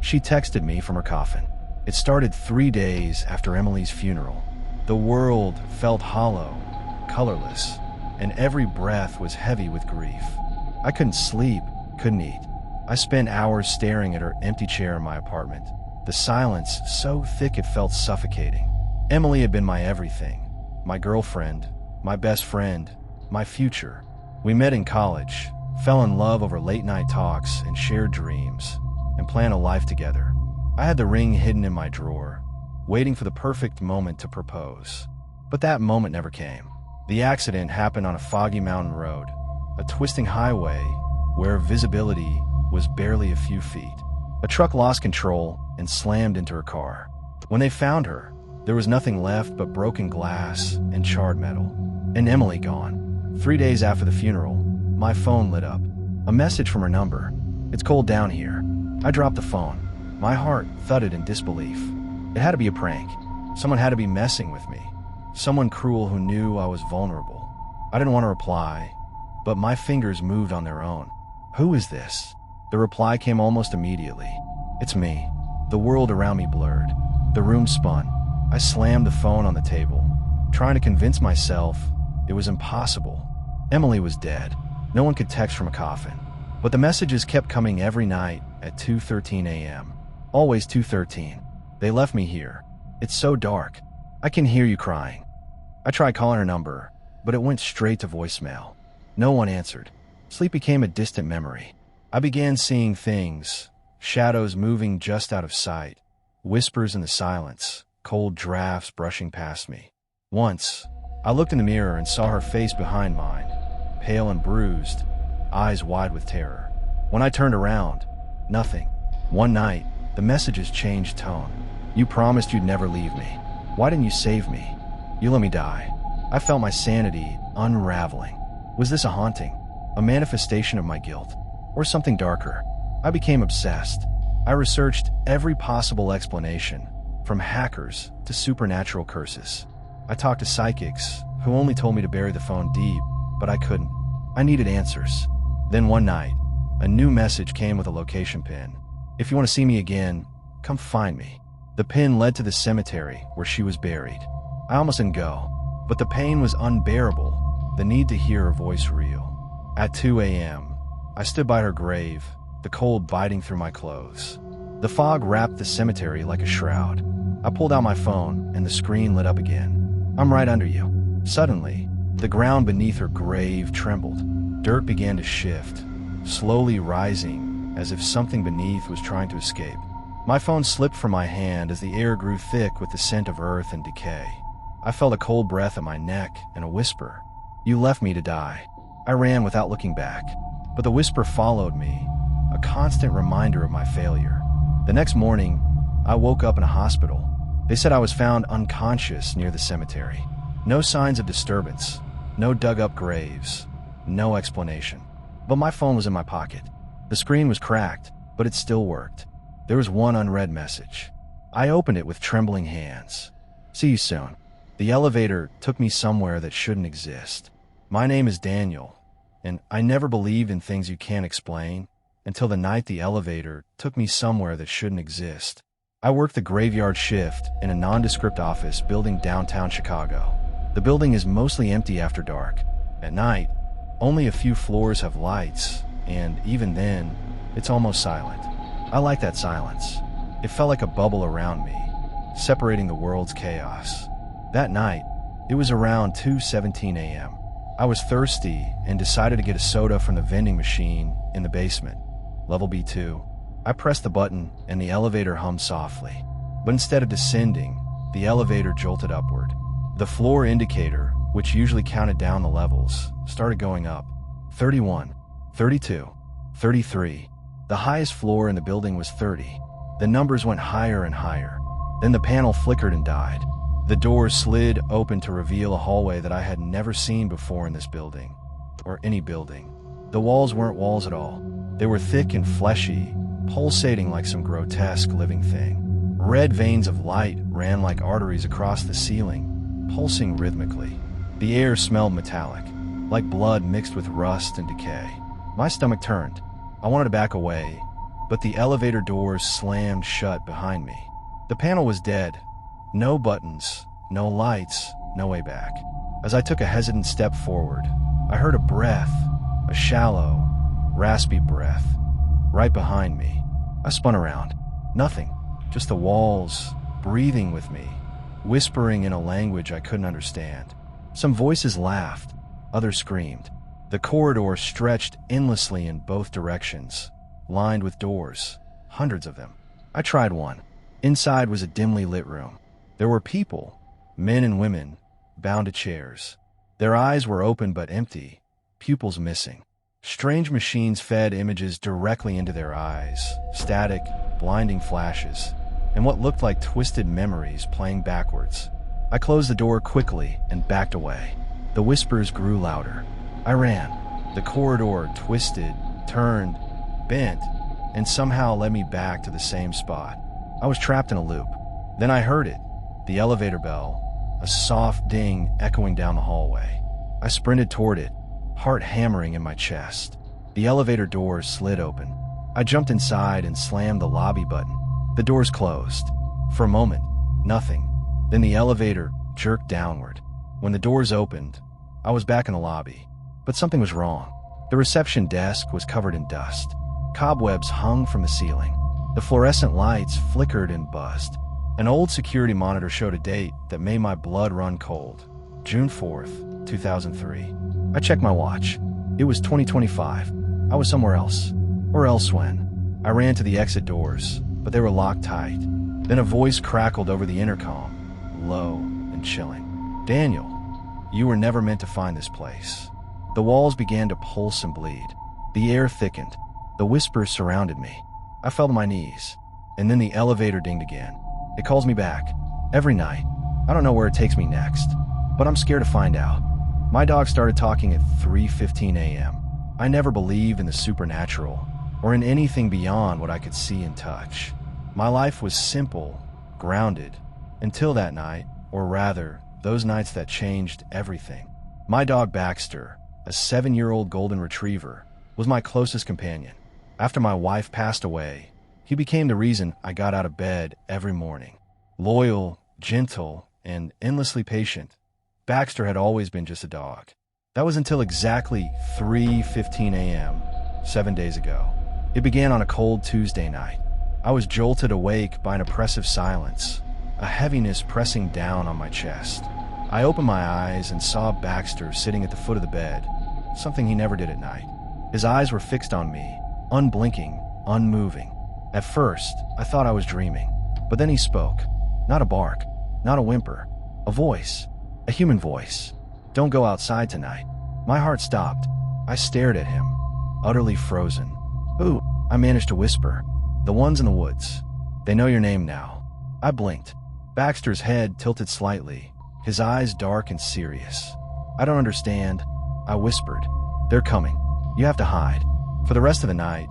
She texted me from her coffin. It started 3 days after Emily's funeral. The world felt hollow, colorless, and every breath was heavy with grief. I couldn't sleep, couldn't eat. I spent hours staring at her empty chair in my apartment. The silence so thick it felt suffocating. Emily had been my everything, my girlfriend, my best friend, my future. We met in college, fell in love over late-night talks and shared dreams, and planned a life together. I had the ring hidden in my drawer, waiting for the perfect moment to propose. But that moment never came. The accident happened on a foggy mountain road, a twisting highway where visibility was barely a few feet. A truck lost control and slammed into her car. When they found her, there was nothing left but broken glass and charred metal. And Emily gone. 3 days after the funeral, my phone lit up. A message from her number. "It's cold down here." I dropped the phone. My heart thudded in disbelief. It had to be a prank. Someone had to be messing with me. Someone cruel who knew I was vulnerable. I didn't want to reply, but my fingers moved on their own. "Who is this?" The reply came almost immediately. "It's me." The world around me blurred. The room spun. I slammed the phone on the table, trying to convince myself it was impossible. Emily was dead. No one could text from a coffin. But the messages kept coming every night at 2:13 a.m. Always 2:13. They left me here. "It's so dark. I can hear you crying." I tried calling her number, but it went straight to voicemail. No one answered. Sleep became a distant memory. I began seeing things, shadows moving just out of sight, whispers in the silence, cold drafts brushing past me. Once, I looked in the mirror and saw her face behind mine, pale and bruised, eyes wide with terror. When I turned around, nothing. One night, the messages changed tone. "You promised you'd never leave me. Why didn't you save me? You let me die." I felt my sanity unraveling. Was this a haunting? A manifestation of my guilt? Or something darker? I became obsessed. I researched every possible explanation, from hackers to supernatural curses. I talked to psychics who only told me to bury the phone deep, but I couldn't. I needed answers. Then one night, a new message came with a location pin. "If you want to see me again, come find me." The pin led to the cemetery where she was buried. I almost didn't go, but the pain was unbearable, the need to hear her voice real. At 2 a.m., I stood by her grave, the cold biting through my clothes. The fog wrapped the cemetery like a shroud. I pulled out my phone, and the screen lit up again. "I'm right under you." Suddenly, the ground beneath her grave trembled. Dirt began to shift, slowly rising as if something beneath was trying to escape. My phone slipped from my hand as the air grew thick with the scent of earth and decay. I felt a cold breath at my neck and a whisper. "You left me to die." I ran without looking back, but the whisper followed me, a constant reminder of my failure. The next morning, I woke up in a hospital. They said I was found unconscious near the cemetery. No signs of disturbance, no dug-up graves, no explanation. But my phone was in my pocket. The screen was cracked, but it still worked. There was one unread message. I opened it with trembling hands. "See you soon." The elevator took me somewhere that shouldn't exist. My name is Daniel, and I never believed in things you can't explain until the night the elevator took me somewhere that shouldn't exist. I worked the graveyard shift in a nondescript office building downtown Chicago. The building is mostly empty after dark. At night, only a few floors have lights, and even then, it's almost silent. I like that silence. It felt like a bubble around me, separating the world's chaos. That night, it was around 2:17 a.m. I was thirsty and decided to get a soda from the vending machine in the basement, level B2. I pressed the button and the elevator hummed softly. But instead of descending, the elevator jolted upward. The floor indicator, which usually counted down the levels, started going up. 31, 32, 33. The highest floor in the building was 30. The numbers went higher and higher. Then the panel flickered and died. The door slid open to reveal a hallway that I had never seen before in this building, or any building. The walls weren't walls at all. They were thick and fleshy, pulsating like some grotesque living thing. Red veins of light ran like arteries across the ceiling, pulsing rhythmically. The air smelled metallic, like blood mixed with rust and decay. My stomach turned. I wanted to back away, but the elevator doors slammed shut behind me. The panel was dead. No buttons, no lights, no way back. As I took a hesitant step forward, I heard a breath, a shallow, raspy breath, right behind me. I spun around. Nothing, just the walls, breathing with me, whispering in a language I couldn't understand. Some voices laughed, others screamed. The corridor stretched endlessly in both directions, lined with doors, hundreds of them. I tried one. Inside was a dimly lit room. There were people, men and women, bound to chairs. Their eyes were open but empty, pupils missing. Strange machines fed images directly into their eyes, static, blinding flashes, and what looked like twisted memories playing backwards. I closed the door quickly and backed away. The whispers grew louder. I ran. The corridor twisted, turned, bent, and somehow led me back to the same spot. I was trapped in a loop. Then I heard it, the elevator bell, a soft ding echoing down the hallway. I sprinted toward it, heart hammering in my chest. The elevator doors slid open. I jumped inside and slammed the lobby button. The doors closed. For a moment, nothing. Then the elevator jerked downward. When the doors opened, I was back in the lobby. But something was wrong. The reception desk was covered in dust. Cobwebs hung from the ceiling. The fluorescent lights flickered and buzzed. An old security monitor showed a date that made my blood run cold. June 4th, 2003. I checked my watch. It was 2025. I was somewhere else. Or else when. I ran to the exit doors, but they were locked tight. Then a voice crackled over the intercom, low and chilling. "Daniel, you were never meant to find this place." The walls began to pulse and bleed. The air thickened. The whispers surrounded me. I fell to my knees, and then the elevator dinged again. It calls me back. Every night. I don't know where it takes me next, but I'm scared to find out. My dog started talking at 3:15 a.m. I never believed in the supernatural, or in anything beyond what I could see and touch. My life was simple, grounded, until that night, or rather, those nights that changed everything. My dog Baxter, a 7-year-old golden retriever, was my closest companion. After my wife passed away, he became the reason I got out of bed every morning. Loyal, gentle, and endlessly patient, Baxter had always been just a dog. That was until exactly 3:15 a.m., 7 days ago. It began on a cold Tuesday night. I was jolted awake by an oppressive silence, a heaviness pressing down on my chest. I opened my eyes and saw Baxter sitting at the foot of the bed, something he never did at night. His eyes were fixed on me, unblinking, unmoving. At first, I thought I was dreaming, but then he spoke. Not a bark, not a whimper, a voice, a human voice. "Don't go outside tonight." My heart stopped. I stared at him, utterly frozen. "Who?" I managed to whisper. "The ones in the woods. They know your name now." I blinked. Baxter's head tilted slightly, his eyes dark and serious. "I don't understand," I whispered. "They're coming. You have to hide." For the rest of the night,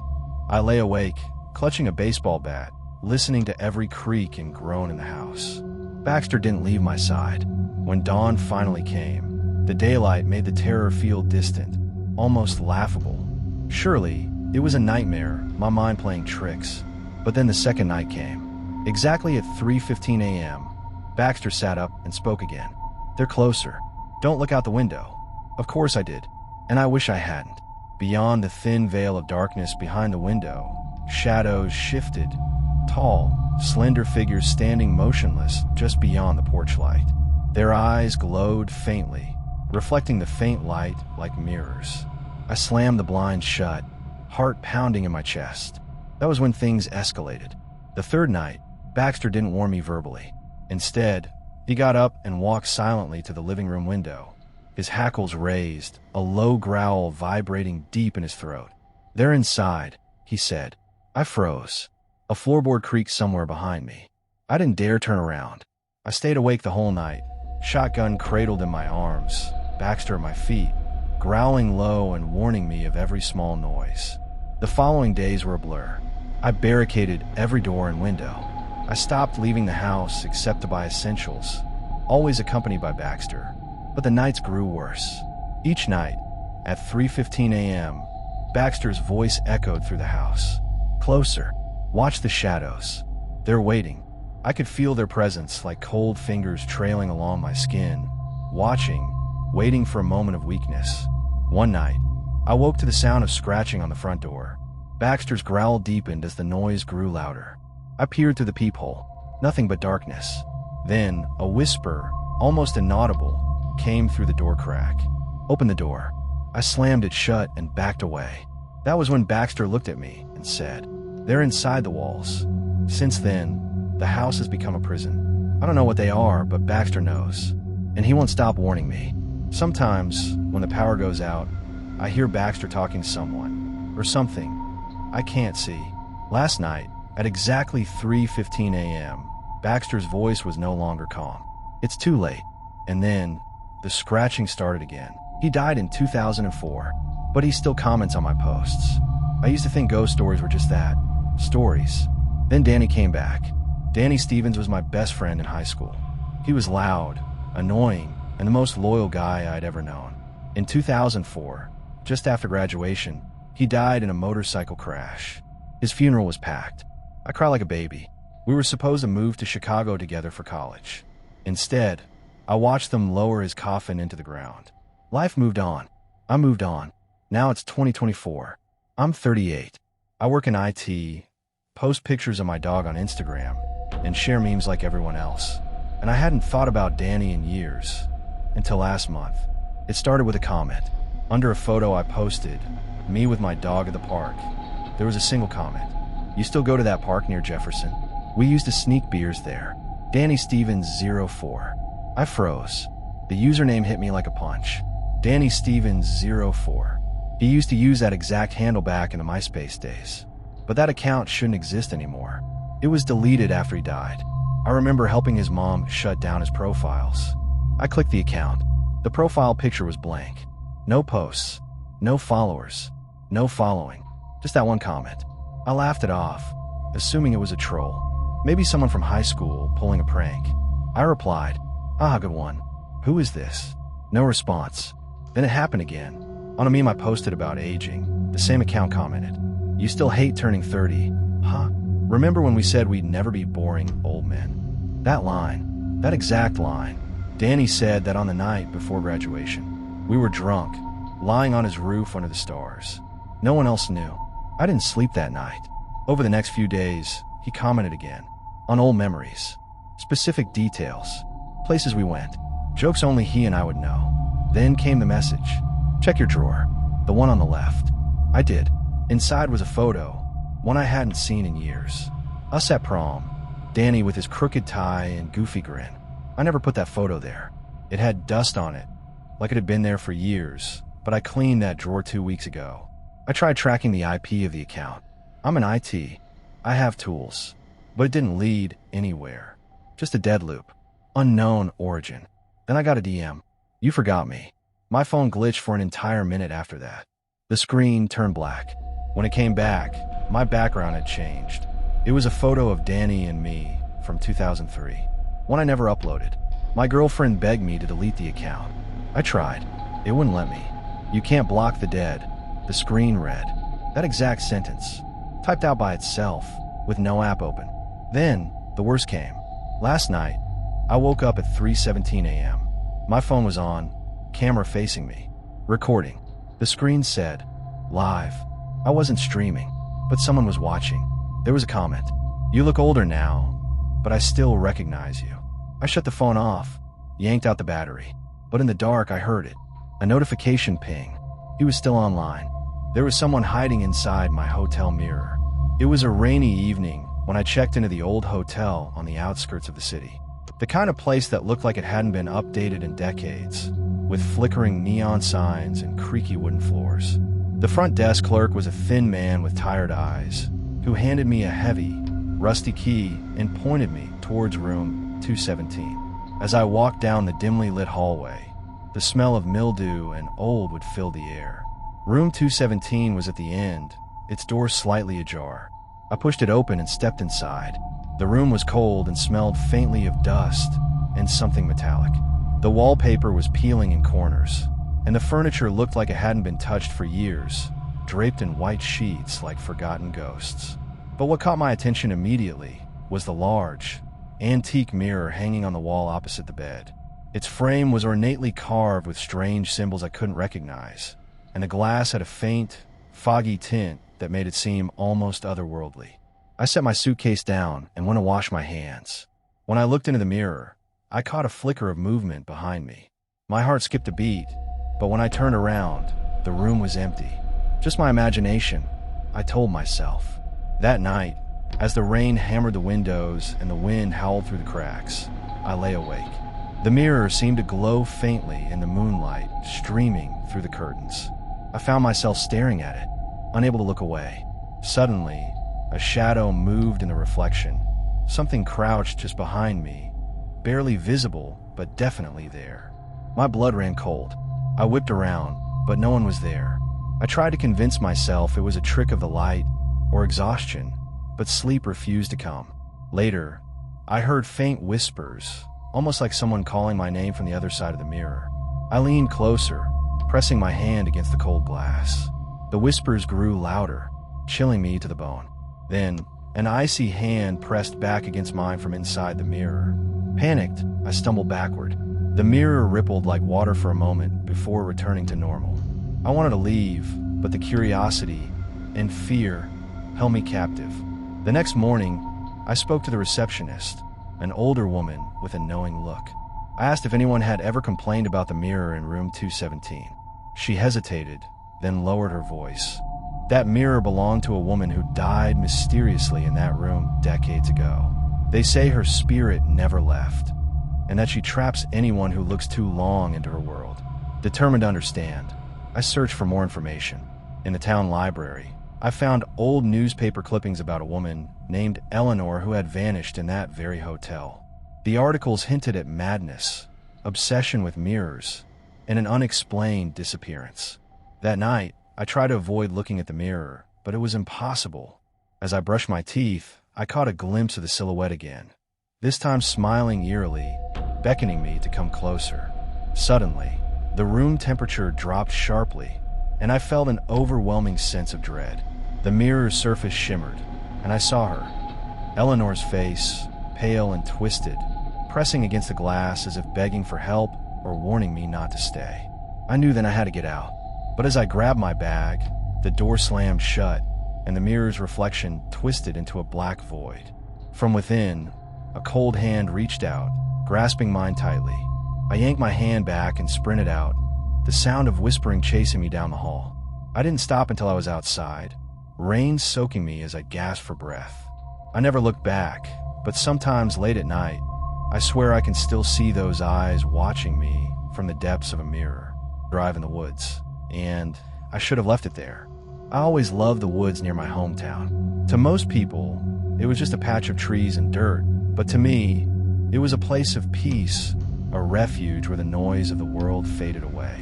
I lay awake, clutching a baseball bat, listening to every creak and groan in the house. Baxter didn't leave my side. When dawn finally came, the daylight made the terror feel distant, almost laughable. Surely, it was a nightmare, my mind playing tricks. But then the second night came. Exactly at 3:15 a.m., Baxter sat up and spoke again. "They're closer. Don't look out the window." Of course I did, and I wish I hadn't. Beyond the thin veil of darkness behind the window, shadows shifted, tall, slender figures standing motionless just beyond the porch light. Their eyes glowed faintly, reflecting the faint light like mirrors. I slammed the blinds shut, heart pounding in my chest. That was when things escalated. The third night, Baxter didn't warn me verbally. Instead, he got up and walked silently to the living room window, his hackles raised, a low growl vibrating deep in his throat. "They're inside," he said. I froze. A floorboard creaked somewhere behind me. I didn't dare turn around. I stayed awake the whole night, shotgun cradled in my arms, Baxter at my feet, growling low and warning me of every small noise. The following days were a blur. I barricaded every door and window. I stopped leaving the house except to buy essentials, always accompanied by Baxter. But the nights grew worse. Each night, at 3:15 a.m., Baxter's voice echoed through the house. Closer. Watch the shadows. They're waiting. I could feel their presence like cold fingers trailing along my skin, watching, waiting for a moment of weakness. One night, I woke to the sound of scratching on the front door. Baxter's growl deepened as the noise grew louder. I peered through the peephole. Nothing but darkness. Then, a whisper, almost inaudible, came through the door crack. Open the door. I slammed it shut and backed away. That was when Baxter looked at me and said, "They're inside the walls." Since then, the house has become a prison. I don't know what they are, but Baxter knows. And he won't stop warning me. Sometimes, when the power goes out, I hear Baxter talking to someone, or something. I can't see. Last night, at exactly 3:15 a.m., Baxter's voice was no longer calm. "It's too late." And then, the scratching started again. He died in 2004, but he still comments on my posts. I used to think ghost stories were just that, stories. Then Danny came back. Danny Stevens was my best friend in high school. He was loud, annoying, and the most loyal guy I'd ever known. In 2004, just after graduation, he died in a motorcycle crash. His funeral was packed. I cried like a baby. We were supposed to move to Chicago together for college. Instead, I watched them lower his coffin into the ground. Life moved on. I moved on. Now it's 2024. I'm 38. I work in IT, post pictures of my dog on Instagram, and share memes like everyone else. And I hadn't thought about Danny in years, until last month. It started with a comment. Under a photo I posted, me with my dog at the park, there was a single comment. "You still go to that park near Jefferson? We used to sneak beers there." Danny Stevens 04. I froze. The username hit me like a punch. Danny Stevens 04. He used to use that exact handle back in the MySpace days. But that account shouldn't exist anymore. It was deleted after he died. I remember helping his mom shut down his profiles. I clicked the account. The profile picture was blank. No posts, no followers, no following. Just that one comment. I laughed it off, assuming it was a troll. Maybe someone from high school pulling a prank. I replied, "Ah, good one. Who is this?" No response. Then it happened again. On a meme I posted about aging, the same account commented, "You still hate turning 30, huh? Remember when we said we'd never be boring old men?" That line, that exact line. Danny said that on the night before graduation. We were drunk, lying on his roof under the stars. No one else knew. I didn't sleep that night. Over the next few days, he commented again, on old memories, specific details, places we went, jokes only he and I would know. Then came the message, "Check your drawer, the one on the left." I did. Inside was a photo, one I hadn't seen in years. Us at prom, Danny with his crooked tie and goofy grin. I never put that photo there. It had dust on it, like it had been there for years, but I cleaned that drawer 2 weeks ago. I tried tracking the IP of the account. I'm in IT. I have tools, but it didn't lead anywhere. Just a dead loop. Unknown origin. Then I got a DM. "You forgot me." My phone glitched for an entire minute after that. The screen turned black. When it came back, my background had changed. It was a photo of Danny and me from 2003, one I never uploaded. My girlfriend begged me to delete the account. I tried. It wouldn't let me. "You can't block the dead," the screen read. That exact sentence, typed out by itself, with no app open. Then, the worst came. Last night, I woke up at 3:17 a.m. My phone was on, camera facing me, recording. The screen said, "Live." I wasn't streaming, but someone was watching. There was a comment. "You look older now, but I still recognize you." I shut the phone off, yanked out the battery. But in the dark, I heard it. A notification ping. He was still online. There was someone hiding inside my hotel mirror. It was a rainy evening when I checked into the old hotel on the outskirts of the city. The kind of place that looked like it hadn't been updated in decades, with flickering neon signs and creaky wooden floors. The front desk clerk was a thin man with tired eyes, who handed me a heavy, rusty key and pointed me towards room 217. As I walked down the dimly lit hallway, the smell of mildew and old would fill the air. Room 217 was at the end, its door slightly ajar. I pushed it open and stepped inside. The room was cold and smelled faintly of dust and something metallic. The wallpaper was peeling in corners, and the furniture looked like it hadn't been touched for years, draped in white sheets like forgotten ghosts. But what caught my attention immediately was the large, antique mirror hanging on the wall opposite the bed. Its frame was ornately carved with strange symbols I couldn't recognize, and the glass had a faint, foggy tint that made it seem almost otherworldly. I set my suitcase down and went to wash my hands. When I looked into the mirror, I caught a flicker of movement behind me. My heart skipped a beat, but when I turned around, the room was empty. Just my imagination, I told myself. That night, as the rain hammered the windows and the wind howled through the cracks, I lay awake. The mirror seemed to glow faintly in the moonlight streaming through the curtains. I found myself staring at it, unable to look away. Suddenly, a shadow moved in the reflection. Something crouched just behind me, barely visible, but definitely there. My blood ran cold. I whipped around, but no one was there. I tried to convince myself it was a trick of the light or exhaustion, but sleep refused to come. Later, I heard faint whispers, almost like someone calling my name from the other side of the mirror. I leaned closer, pressing my hand against the cold glass. The whispers grew louder, chilling me to the bone. Then, an icy hand pressed back against mine from inside the mirror. Panicked, I stumbled backward. The mirror rippled like water for a moment before returning to normal. I wanted to leave, but the curiosity and fear held me captive. The next morning, I spoke to the receptionist, an older woman with a knowing look. I asked if anyone had ever complained about the mirror in room 217. She hesitated, then lowered her voice. That mirror belonged to a woman who died mysteriously in that room decades ago. They say her spirit never left, and that she traps anyone who looks too long into her world. Determined to understand, I searched for more information. In the town library, I found old newspaper clippings about a woman named Eleanor who had vanished in that very hotel. The articles hinted at madness, obsession with mirrors, and an unexplained disappearance. That night, I tried to avoid looking at the mirror, but it was impossible. As I brushed my teeth, I caught a glimpse of the silhouette again, this time smiling eerily, beckoning me to come closer. Suddenly, the room temperature dropped sharply, and I felt an overwhelming sense of dread. The mirror's surface shimmered, and I saw her. Eleanor's face, pale and twisted, pressing against the glass as if begging for help or warning me not to stay. I knew then I had to get out. But as I grabbed my bag, the door slammed shut, and the mirror's reflection twisted into a black void. From within, a cold hand reached out, grasping mine tightly. I yanked my hand back and sprinted out, the sound of whispering chasing me down the hall. I didn't stop until I was outside, rain soaking me as I gasped for breath. I never looked back, but sometimes late at night, I swear I can still see those eyes watching me from the depths of a mirror. Drive in the woods. And I should have left it there. I always loved the woods near my hometown. To most people, it was just a patch of trees and dirt, but to me, it was a place of peace, a refuge where the noise of the world faded away.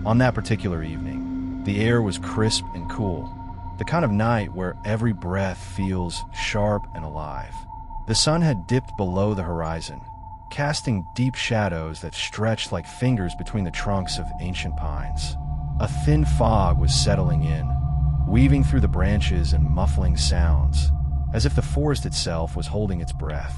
On that particular evening, the air was crisp and cool, the kind of night where every breath feels sharp and alive. The sun had dipped below the horizon, casting deep shadows that stretched like fingers between the trunks of ancient pines. A thin fog was settling in, weaving through the branches and muffling sounds, as if the forest itself was holding its breath.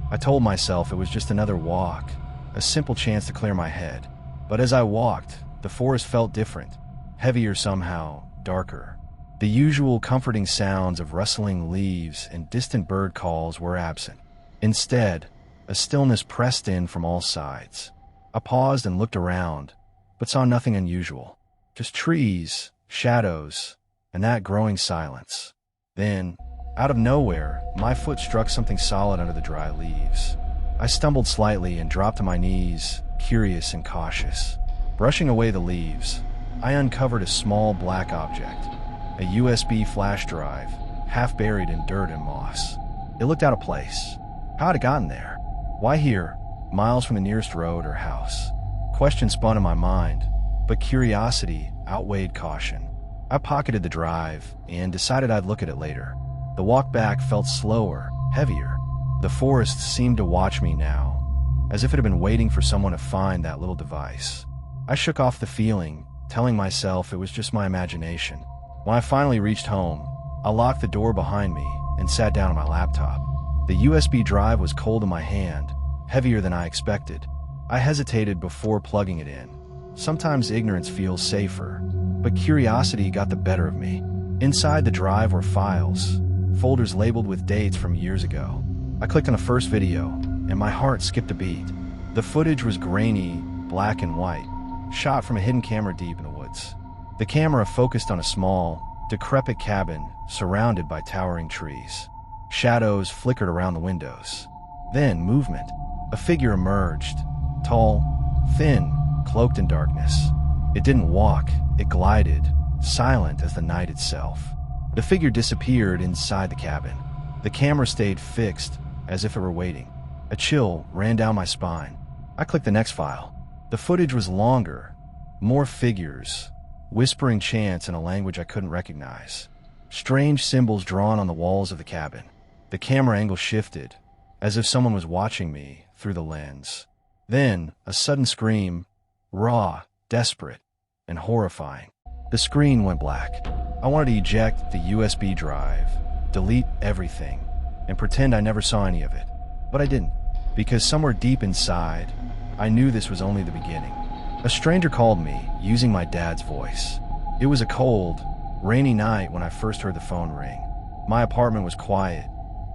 I told myself it was just another walk, a simple chance to clear my head. But as I walked, the forest felt different, heavier somehow, darker. The usual comforting sounds of rustling leaves and distant bird calls were absent. Instead, a stillness pressed in from all sides. I paused and looked around, but saw nothing unusual. Just trees, shadows, and that growing silence. Then, out of nowhere, my foot struck something solid under the dry leaves. I stumbled slightly and dropped to my knees, curious and cautious. Brushing away the leaves, I uncovered a small black object, a USB flash drive, half buried in dirt and moss. It looked out of place. How had it gotten there? Why here, miles from the nearest road or house? Questions spun in my mind, but curiosity outweighed caution. I pocketed the drive and decided I'd look at it later. The walk back felt slower, heavier. The forest seemed to watch me now, as if it had been waiting for someone to find that little device. I shook off the feeling, telling myself it was just my imagination. When I finally reached home, I locked the door behind me and sat down on my laptop. The USB drive was cold in my hand, heavier than I expected. I hesitated before plugging it in. Sometimes ignorance feels safer, but curiosity got the better of me. Inside the drive were files, folders labeled with dates from years ago. I clicked on the first video, and my heart skipped a beat. The footage was grainy, black and white, shot from a hidden camera deep in the woods. The camera focused on a small, decrepit cabin surrounded by towering trees. Shadows flickered around the windows. Then movement. A figure emerged, tall, thin, cloaked in darkness. It didn't walk, it glided, silent as the night itself. The figure disappeared inside the cabin. The camera stayed fixed, as if it were waiting. A chill ran down my spine. I clicked the next file. The footage was longer, more figures, whispering chants in a language I couldn't recognize. Strange symbols drawn on the walls of the cabin. The camera angle shifted, as if someone was watching me through the lens. Then, a sudden scream, raw, desperate, and horrifying. The screen went black. I wanted to eject the USB drive, delete everything, and pretend I never saw any of it. But I didn't, because somewhere deep inside, I knew this was only the beginning. A stranger called me, using my dad's voice. It was a cold, rainy night when I first heard the phone ring. My apartment was quiet,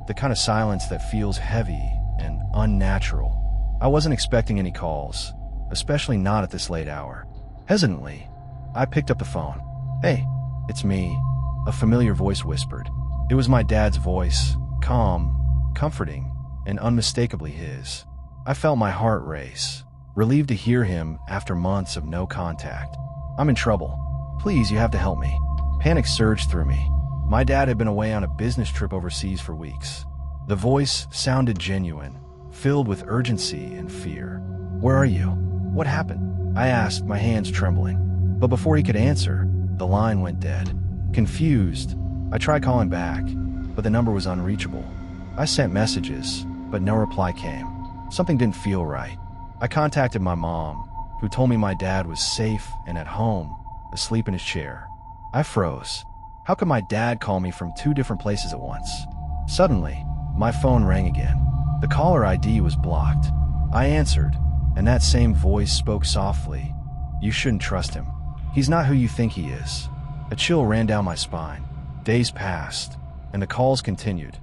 the kind of silence that feels heavy and unnatural. I wasn't expecting any calls, especially not at this late hour. Hesitantly, I picked up the phone. "Hey, it's me," a familiar voice whispered. It was my dad's voice, calm, comforting, and unmistakably his. I felt my heart race, relieved to hear him after months of no contact. "I'm in trouble. Please, you have to help me." Panic surged through me. My dad had been away on a business trip overseas for weeks. The voice sounded genuine, filled with urgency and fear. "Where are you? What happened?" I asked, my hands trembling. But before he could answer, the line went dead. Confused, I tried calling back, but the number was unreachable. I sent messages, but no reply came. Something didn't feel right. I contacted my mom, who told me my dad was safe and at home, asleep in his chair. I froze. How could my dad call me from two different places at once? Suddenly, my phone rang again. The caller ID was blocked. I answered, and that same voice spoke softly. "You shouldn't trust him. He's not who you think he is." A chill ran down my spine. Days passed, and the calls continued,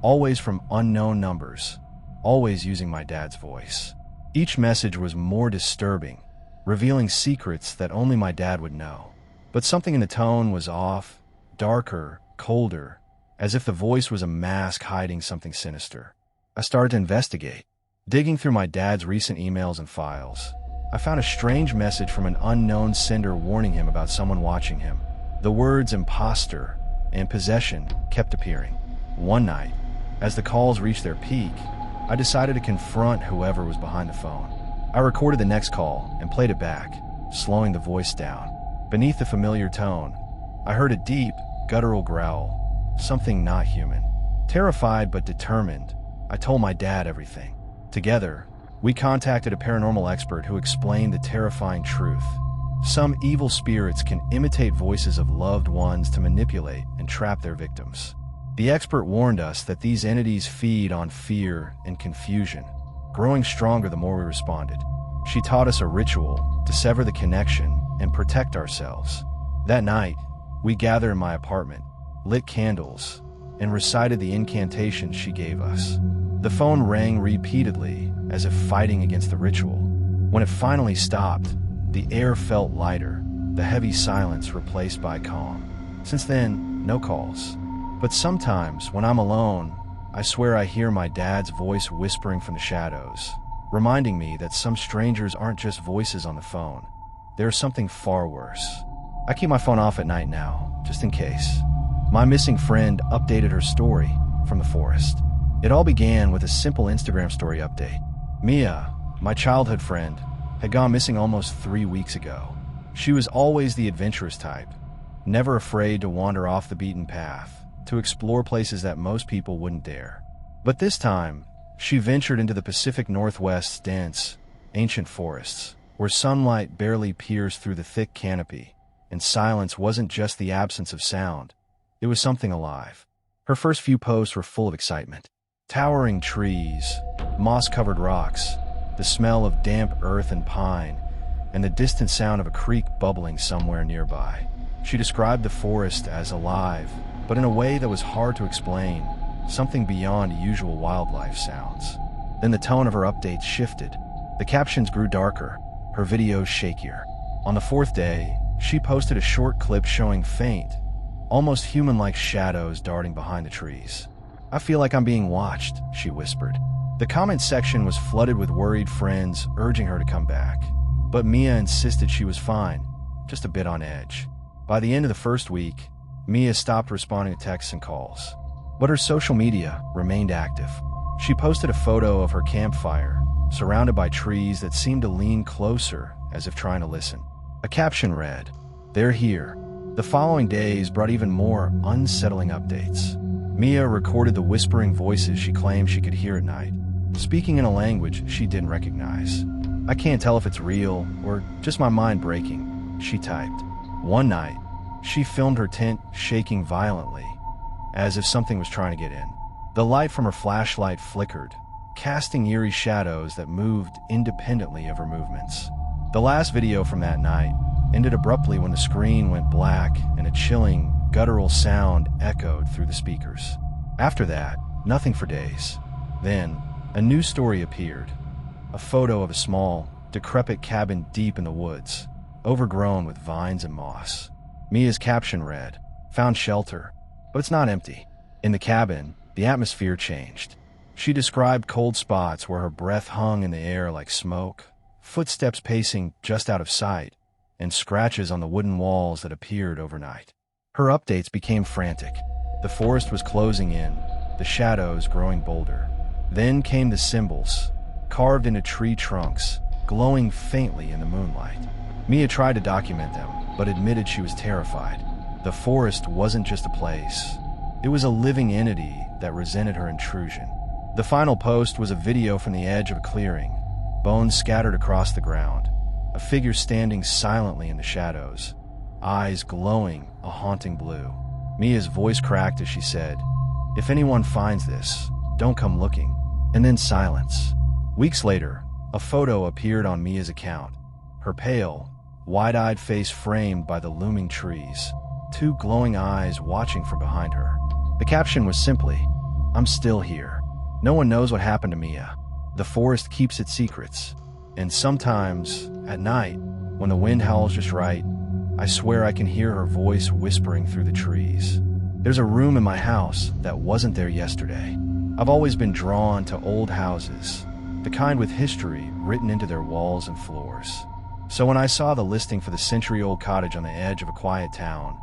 always from unknown numbers, always using my dad's voice. Each message was more disturbing, revealing secrets that only my dad would know. But something in the tone was off, darker, colder, as if the voice was a mask hiding something sinister. I started to investigate. Digging through my dad's recent emails and files, I found a strange message from an unknown sender warning him about someone watching him. The words imposter and possession kept appearing. One night, as the calls reached their peak, I decided to confront whoever was behind the phone. I recorded the next call and played it back, slowing the voice down. Beneath the familiar tone, I heard a deep, guttural growl, something not human. Terrified but determined, I told my dad everything. Together, we contacted a paranormal expert who explained the terrifying truth. Some evil spirits can imitate voices of loved ones to manipulate and trap their victims. The expert warned us that these entities feed on fear and confusion, growing stronger the more we responded. She taught us a ritual to sever the connection and protect ourselves. That night, we gathered in my apartment, lit candles, and recited the incantation she gave us. The phone rang repeatedly, as if fighting against the ritual. When it finally stopped, the air felt lighter, the heavy silence replaced by calm. Since then, no calls. But sometimes, when I'm alone, I swear I hear my dad's voice whispering from the shadows, reminding me that some strangers aren't just voices on the phone. There's something far worse. I keep my phone off at night now, just in case. My missing friend updated her story from the forest. It all began with a simple Instagram story update. Mia, my childhood friend, had gone missing almost 3 weeks ago. She was always the adventurous type, never afraid to wander off the beaten path, to explore places that most people wouldn't dare. But this time, she ventured into the Pacific Northwest's dense, ancient forests, where sunlight barely pierced through the thick canopy, and silence wasn't just the absence of sound, it was something alive. Her first few posts were full of excitement. Towering trees, moss-covered rocks, the smell of damp earth and pine, and the distant sound of a creek bubbling somewhere nearby. She described the forest as alive, but in a way that was hard to explain, something beyond usual wildlife sounds. Then the tone of her updates shifted. The captions grew darker, her videos shakier. On the fourth day, she posted a short clip showing faint, almost human-like shadows darting behind the trees. "I feel like I'm being watched," she whispered. The comment section was flooded with worried friends urging her to come back. But Mia insisted she was fine, just a bit on edge. By the end of the first week, Mia stopped responding to texts and calls. But her social media remained active. She posted a photo of her campfire, surrounded by trees that seemed to lean closer as if trying to listen. A caption read, "They're here." The following days brought even more unsettling updates. Mia recorded the whispering voices she claimed she could hear at night, speaking in a language she didn't recognize. "I can't tell if it's real or just my mind breaking," she typed. One night, she filmed her tent shaking violently, as if something was trying to get in. The light from her flashlight flickered, casting eerie shadows that moved independently of her movements. The last video from that night ended abruptly when the screen went black and a chilling, guttural sound echoed through the speakers. After that, nothing for days. Then, a new story appeared. A photo of a small, decrepit cabin deep in the woods, overgrown with vines and moss. Mia's caption read, "Found shelter, but it's not empty." In the cabin, the atmosphere changed. She described cold spots where her breath hung in the air like smoke, footsteps pacing just out of sight, and scratches on the wooden walls that appeared overnight. Her updates became frantic. The forest was closing in, the shadows growing bolder. Then came the symbols, carved into tree trunks, glowing faintly in the moonlight. Mia tried to document them, but admitted she was terrified. The forest wasn't just a place. It was a living entity that resented her intrusion. The final post was a video from the edge of a clearing, bones scattered across the ground, a figure standing silently in the shadows, eyes glowing a haunting blue. Mia's voice cracked as she said, "If anyone finds this, don't come looking." And then silence. Weeks later, a photo appeared on Mia's account, her pale, wide-eyed face framed by the looming trees, two glowing eyes watching from behind her. The caption was simply, "I'm still here." No one knows what happened to Mia. The forest keeps its secrets. And sometimes, at night, when the wind howls just right, I swear I can hear her voice whispering through the trees. There's a room in my house that wasn't there yesterday. I've always been drawn to old houses, the kind with history written into their walls and floors. So when I saw the listing for the century-old cottage on the edge of a quiet town,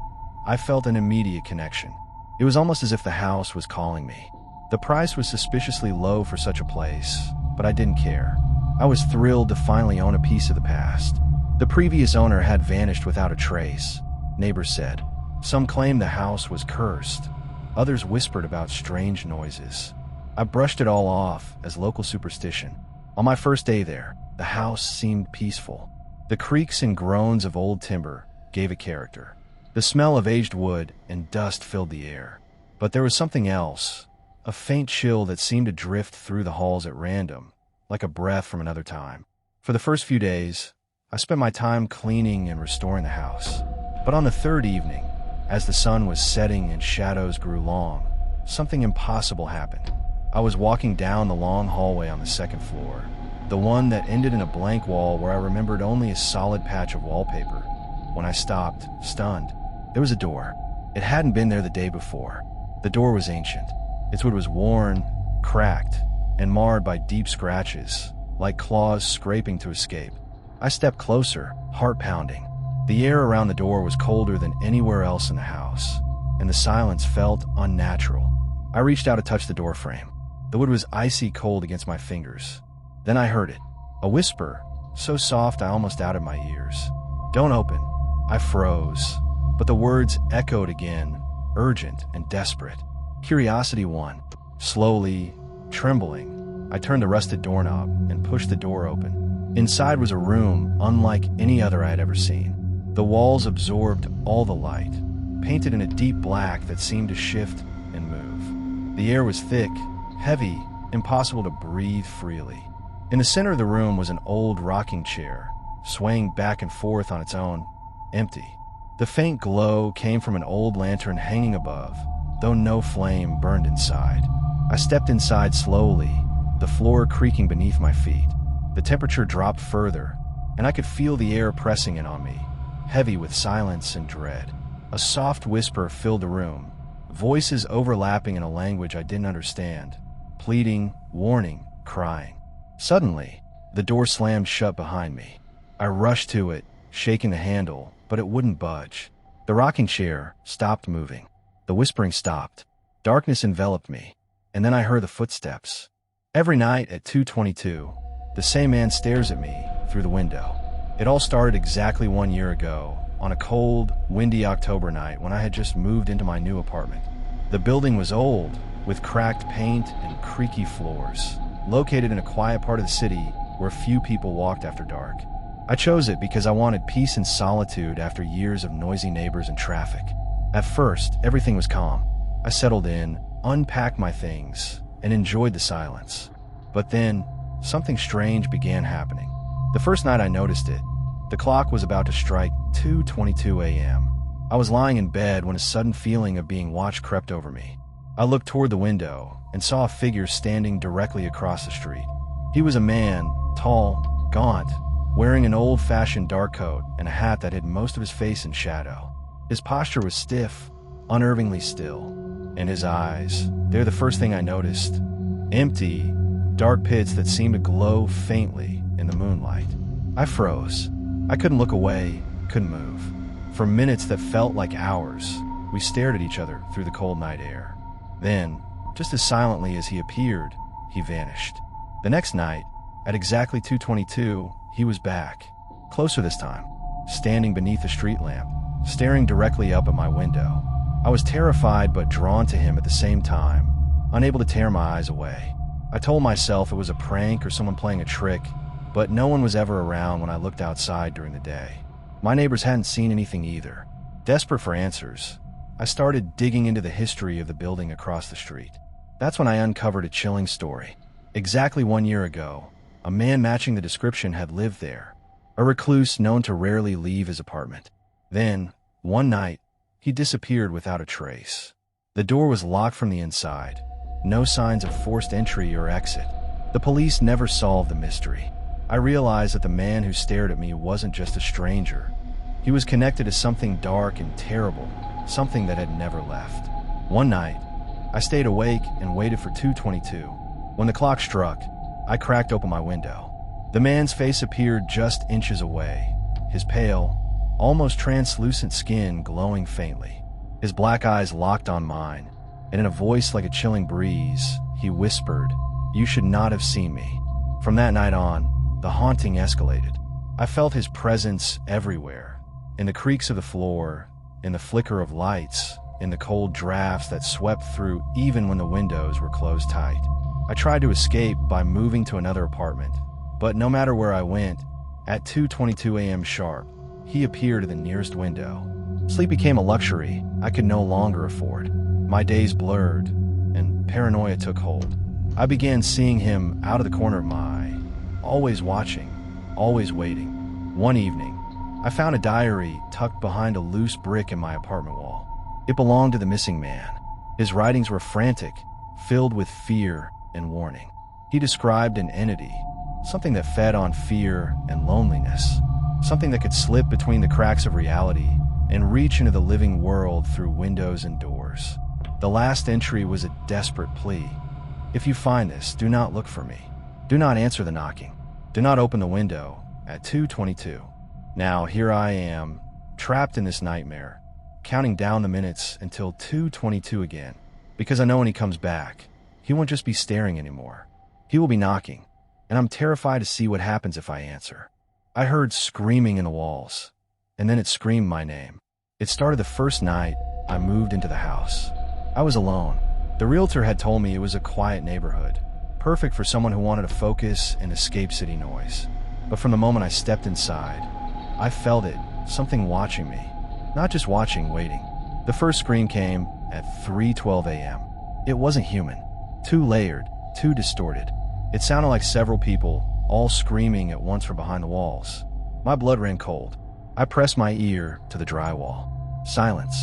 I felt an immediate connection. It was almost as if the house was calling me. The price was suspiciously low for such a place, but I didn't care. I was thrilled to finally own a piece of the past. The previous owner had vanished without a trace, neighbors said. Some claimed the house was cursed. Others whispered about strange noises. I brushed it all off as local superstition. On my first day there, the house seemed peaceful. The creaks and groans of old timber gave it character. The smell of aged wood and dust filled the air. But there was something else, a faint chill that seemed to drift through the halls at random, like a breath from another time. For the first few days, I spent my time cleaning and restoring the house. But on the third evening, as the sun was setting and shadows grew long, something impossible happened. I was walking down the long hallway on the second floor, the one that ended in a blank wall where I remembered only a solid patch of wallpaper. When I stopped, stunned, there was a door. It hadn't been there the day before. The door was ancient. Its wood was worn, cracked, and marred by deep scratches, like claws scraping to escape. I stepped closer, heart pounding. The air around the door was colder than anywhere else in the house, and the silence felt unnatural. I reached out to touch the door frame. The wood was icy cold against my fingers. Then I heard it, a whisper, so soft I almost doubted my ears. "Don't open." I froze, but the words echoed again, urgent and desperate. Curiosity won. Slowly, trembling, I turned the rusted doorknob and pushed the door open. Inside was a room unlike any other I had ever seen. The walls absorbed all the light, painted in a deep black that seemed to shift and move. The air was thick, heavy, impossible to breathe freely. In the center of the room was an old rocking chair, swaying back and forth on its own, empty. The faint glow came from an old lantern hanging above, though no flame burned inside. I stepped inside slowly, the floor creaking beneath my feet. The temperature dropped further, and I could feel the air pressing in on me, heavy with silence and dread. A soft whisper filled the room, voices overlapping in a language I didn't understand, pleading, warning, crying. Suddenly, the door slammed shut behind me. I rushed to it, shaking the handle, but it wouldn't budge. The rocking chair stopped moving. The whispering stopped. Darkness enveloped me, and then I heard the footsteps. Every night at 2:22, the same man stares at me through the window. It all started exactly 1 year ago, on a cold, windy October night when I had just moved into my new apartment. The building was old, with cracked paint and creaky floors, located in a quiet part of the city where few people walked after dark. I chose it because I wanted peace and solitude after years of noisy neighbors and traffic. At first, everything was calm. I settled in, unpacked my things, and enjoyed the silence. But then, something strange began happening. The first night I noticed it, the clock was about to strike 2:22 a.m. I was lying in bed when a sudden feeling of being watched crept over me. I looked toward the window and saw a figure standing directly across the street. He was a man, tall, gaunt, wearing an old-fashioned dark coat and a hat that hid most of his face in shadow. His posture was stiff, unnervingly still, and his eyes, they're the first thing I noticed, empty, dark pits that seemed to glow faintly in the moonlight. I froze. I couldn't look away, couldn't move. For minutes that felt like hours, we stared at each other through the cold night air. Then, just as silently as he appeared, he vanished. The next night, at exactly 2:22, he was back, closer this time, standing beneath a street lamp, staring directly up at my window. I was terrified but drawn to him at the same time, unable to tear my eyes away. I told myself it was a prank or someone playing a trick, but no one was ever around when I looked outside during the day. My neighbors hadn't seen anything either. Desperate for answers, I started digging into the history of the building across the street. That's when I uncovered a chilling story. Exactly 1 year ago, a man matching the description had lived there, a recluse known to rarely leave his apartment. Then, one night, he disappeared without a trace. The door was locked from the inside, no signs of forced entry or exit. The police never solved the mystery. I realized that the man who stared at me wasn't just a stranger. He was connected to something dark and terrible, something that had never left. One night, I stayed awake and waited for 2:22. When the clock struck, I cracked open my window. The man's face appeared just inches away, his pale, almost translucent skin glowing faintly. His black eyes locked on mine, and in a voice like a chilling breeze, he whispered, "You should not have seen me." From that night on, the haunting escalated. I felt his presence everywhere, in the creaks of the floor, in the flicker of lights, in the cold drafts that swept through even when the windows were closed tight. I tried to escape by moving to another apartment, but no matter where I went, at 2:22 a.m. sharp, he appeared at the nearest window. Sleep became a luxury I could no longer afford. My days blurred, and paranoia took hold. I began seeing him out of the corner of my eye, always watching, always waiting. One evening, I found a diary tucked behind a loose brick in my apartment wall. It belonged to the missing man. His writings were frantic, filled with fear and warning. He described an entity, something that fed on fear and loneliness, something that could slip between the cracks of reality and reach into the living world through windows and doors. The last entry was a desperate plea. "If you find this, do not look for me. Do not answer the knocking. Do not open the window at 2:22. Now here I am, trapped in this nightmare, counting down the minutes until 2:22 again, because I know when he comes back, he won't just be staring anymore. He will be knocking, and I'm terrified to see what happens if I answer." I heard screaming in the walls, and then it screamed my name. It started the first night I moved into the house. I was alone. The realtor had told me it was a quiet neighborhood, perfect for someone who wanted to focus and escape city noise. But from the moment I stepped inside, I felt it, something watching me. Not just watching, waiting. The first scream came, at 3:12 a.m. It wasn't human. Too layered, too distorted. It sounded like several people, all screaming at once from behind the walls. My blood ran cold. I pressed my ear to the drywall. Silence.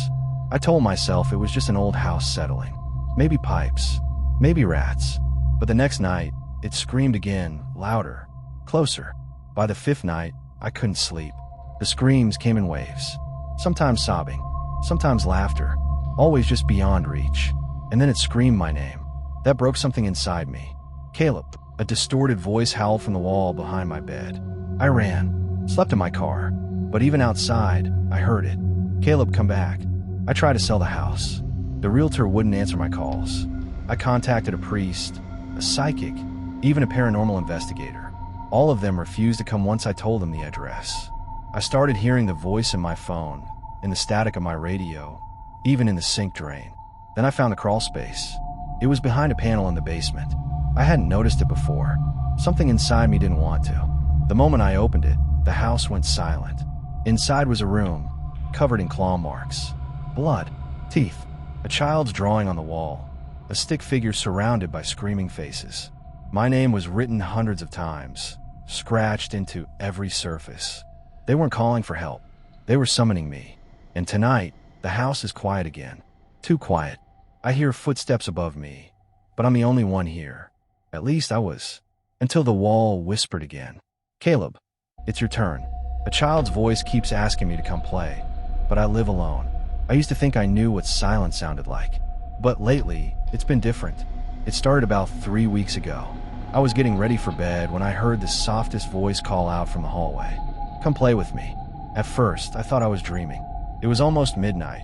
I told myself it was just an old house settling. Maybe pipes. Maybe rats. But the next night, it screamed again, louder, closer. By the fifth night, I couldn't sleep. The screams came in waves. Sometimes sobbing. Sometimes laughter. Always just beyond reach. And then it screamed my name. That broke something inside me. Caleb. A distorted voice howled from the wall behind my bed. I ran. Slept in my car. But even outside, I heard it. Caleb, come back. I tried to sell the house. The realtor wouldn't answer my calls. I contacted a priest, a psychic, even a paranormal investigator. All of them refused to come once I told them the address. I started hearing the voice in my phone, in the static of my radio, even in the sink drain. Then I found the crawl space. It was behind a panel in the basement. I hadn't noticed it before. Something inside me didn't want to. The moment I opened it, the house went silent. Inside was a room, covered in claw marks. Blood. Teeth. A child's drawing on the wall. A stick figure surrounded by screaming faces. My name was written hundreds of times, scratched into every surface. They weren't calling for help. They were summoning me. And tonight, the house is quiet again. Too quiet. I hear footsteps above me, but I'm the only one here. At least I was. Until the wall whispered again. Caleb, it's your turn. A child's voice keeps asking me to come play, but I live alone. I used to think I knew what silence sounded like. But lately, it's been different. It started about 3 weeks ago. I was getting ready for bed when I heard the softest voice call out from the hallway. Come play with me. At first, I thought I was dreaming. It was almost midnight,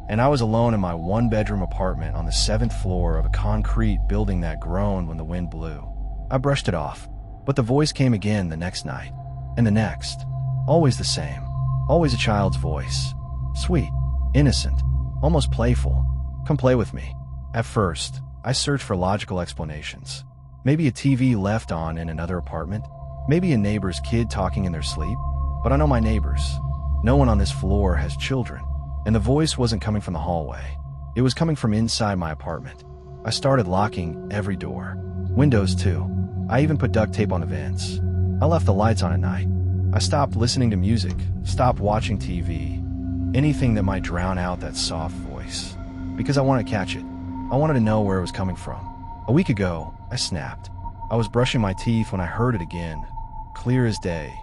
and I was alone in my one-bedroom apartment on the 7th floor of a concrete building that groaned when the wind blew. I brushed it off, but the voice came again the next night, and the next. Always the same. Always a child's voice. Sweet, innocent, almost playful. Come play with me. At first, I searched for logical explanations. Maybe a TV left on in another apartment. Maybe a neighbor's kid talking in their sleep. But I know my neighbors. No one on this floor has children. And the voice wasn't coming from the hallway. It was coming from inside my apartment. I started locking every door. Windows too. I even put duct tape on the vents. I left the lights on at night. I stopped listening to music, stopped watching TV, anything that might drown out that soft voice. Because I wanted to catch it. I wanted to know where it was coming from. A week ago, I snapped. I was brushing my teeth when I heard it again, clear as day,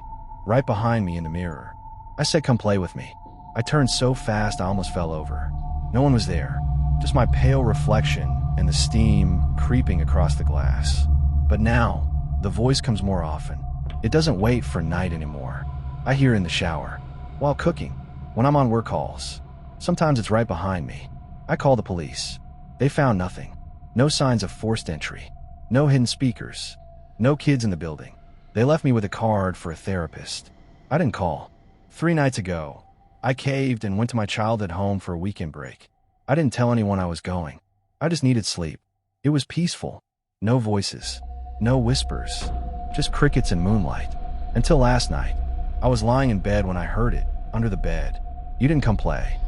right behind me in the mirror. I said, come play with me. I turned so fast I almost fell over. No one was there, just my pale reflection and the steam creeping across the glass. But now, the voice comes more often. It doesn't wait for night anymore. I hear it in the shower, while cooking, when I'm on work calls. Sometimes it's right behind me. I call the police. They found nothing. No signs of forced entry. No hidden speakers. No kids in the building. They left me with a card for a therapist. I didn't call. 3 nights ago, I caved and went to my childhood home for a weekend break. I didn't tell anyone I was going. I just needed sleep. It was peaceful. No voices. No whispers. Just crickets and moonlight. Until last night. I was lying in bed when I heard it, under the bed. You didn't come play.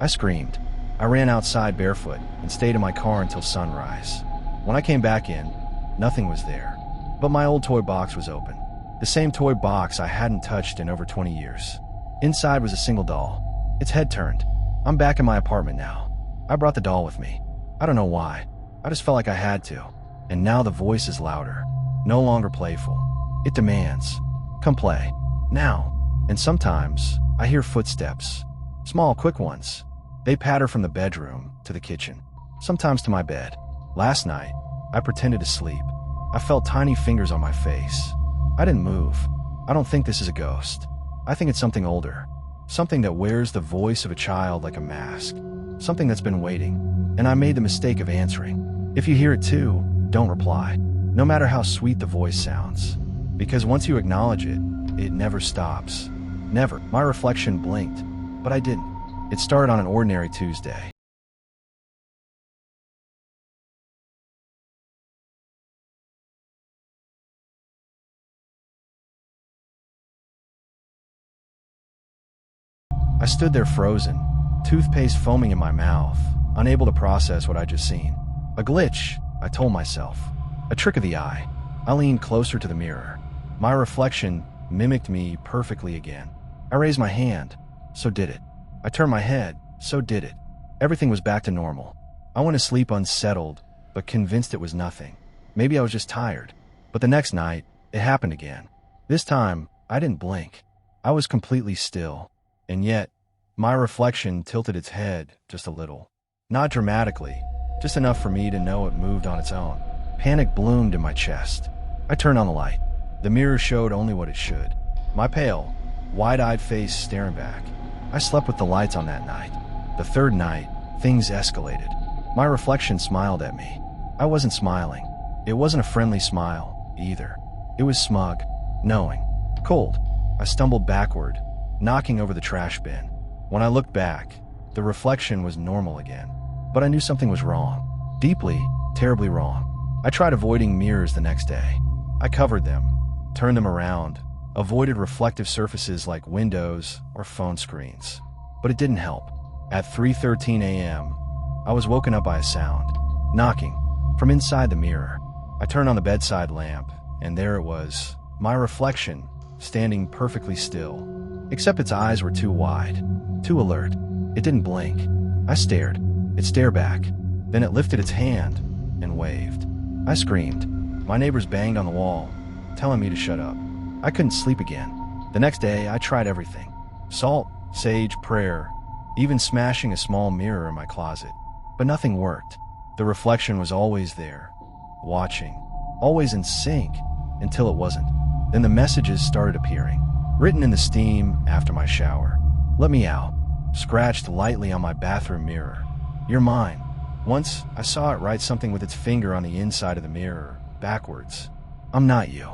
I screamed. I ran outside barefoot and stayed in my car until sunrise. When I came back in, nothing was there. But my old toy box was open. The same toy box I hadn't touched in over 20 years. Inside was a single doll. Its head turned. I'm back in my apartment now. I brought the doll with me. I don't know why. I just felt like I had to. And now the voice is louder. No longer playful. It demands. Come play. Now. And sometimes, I hear footsteps. Small, quick ones. They patter from the bedroom to the kitchen. Sometimes to my bed. Last night, I pretended to sleep. I felt tiny fingers on my face. I didn't move. I don't think this is a ghost. I think it's something older. Something that wears the voice of a child like a mask. Something that's been waiting. And I made the mistake of answering. If you hear it too, don't reply. No matter how sweet the voice sounds. Because once you acknowledge it, it never stops. Never. My reflection blinked, but I didn't. It started on an ordinary Tuesday. I stood there frozen, toothpaste foaming in my mouth, unable to process what I'd just seen. A glitch, I told myself. A trick of the eye. I leaned closer to the mirror. My reflection mimicked me perfectly again. I raised my hand. So did it. I turned my head. So did it. Everything was back to normal. I went to sleep unsettled, but convinced it was nothing. Maybe I was just tired. But the next night, it happened again. This time, I didn't blink. I was completely still. And yet, my reflection tilted its head just a little. Not dramatically, just enough for me to know it moved on its own. Panic bloomed in my chest. I turned on the light. The mirror showed only what it should. My pale, wide-eyed face staring back. I slept with the lights on that night. The third night, things escalated. My reflection smiled at me. I wasn't smiling. It wasn't a friendly smile, either. It was smug, knowing, cold. I stumbled backward, knocking over the trash bin. When I looked back, the reflection was normal again. But I knew something was wrong. Deeply, terribly wrong. I tried avoiding mirrors the next day. I covered them, turned them around, avoided reflective surfaces like windows or phone screens. But it didn't help. At 3:13 a.m., I was woken up by a sound, knocking, from inside the mirror. I turned on the bedside lamp, and there it was, my reflection, standing perfectly still. Except its eyes were too wide, too alert. It didn't blink. I stared. It stared back. Then it lifted its hand and waved. I screamed. My neighbors banged on the wall, telling me to shut up. I couldn't sleep again. The next day, I tried everything. Salt, sage, prayer, even smashing a small mirror in my closet. But nothing worked. The reflection was always there, watching, always in sync, until it wasn't. Then the messages started appearing, written in the steam after my shower. Let me out. Scratched lightly on my bathroom mirror. You're mine. Once, I saw it write something with its finger on the inside of the mirror, backwards. I'm not you.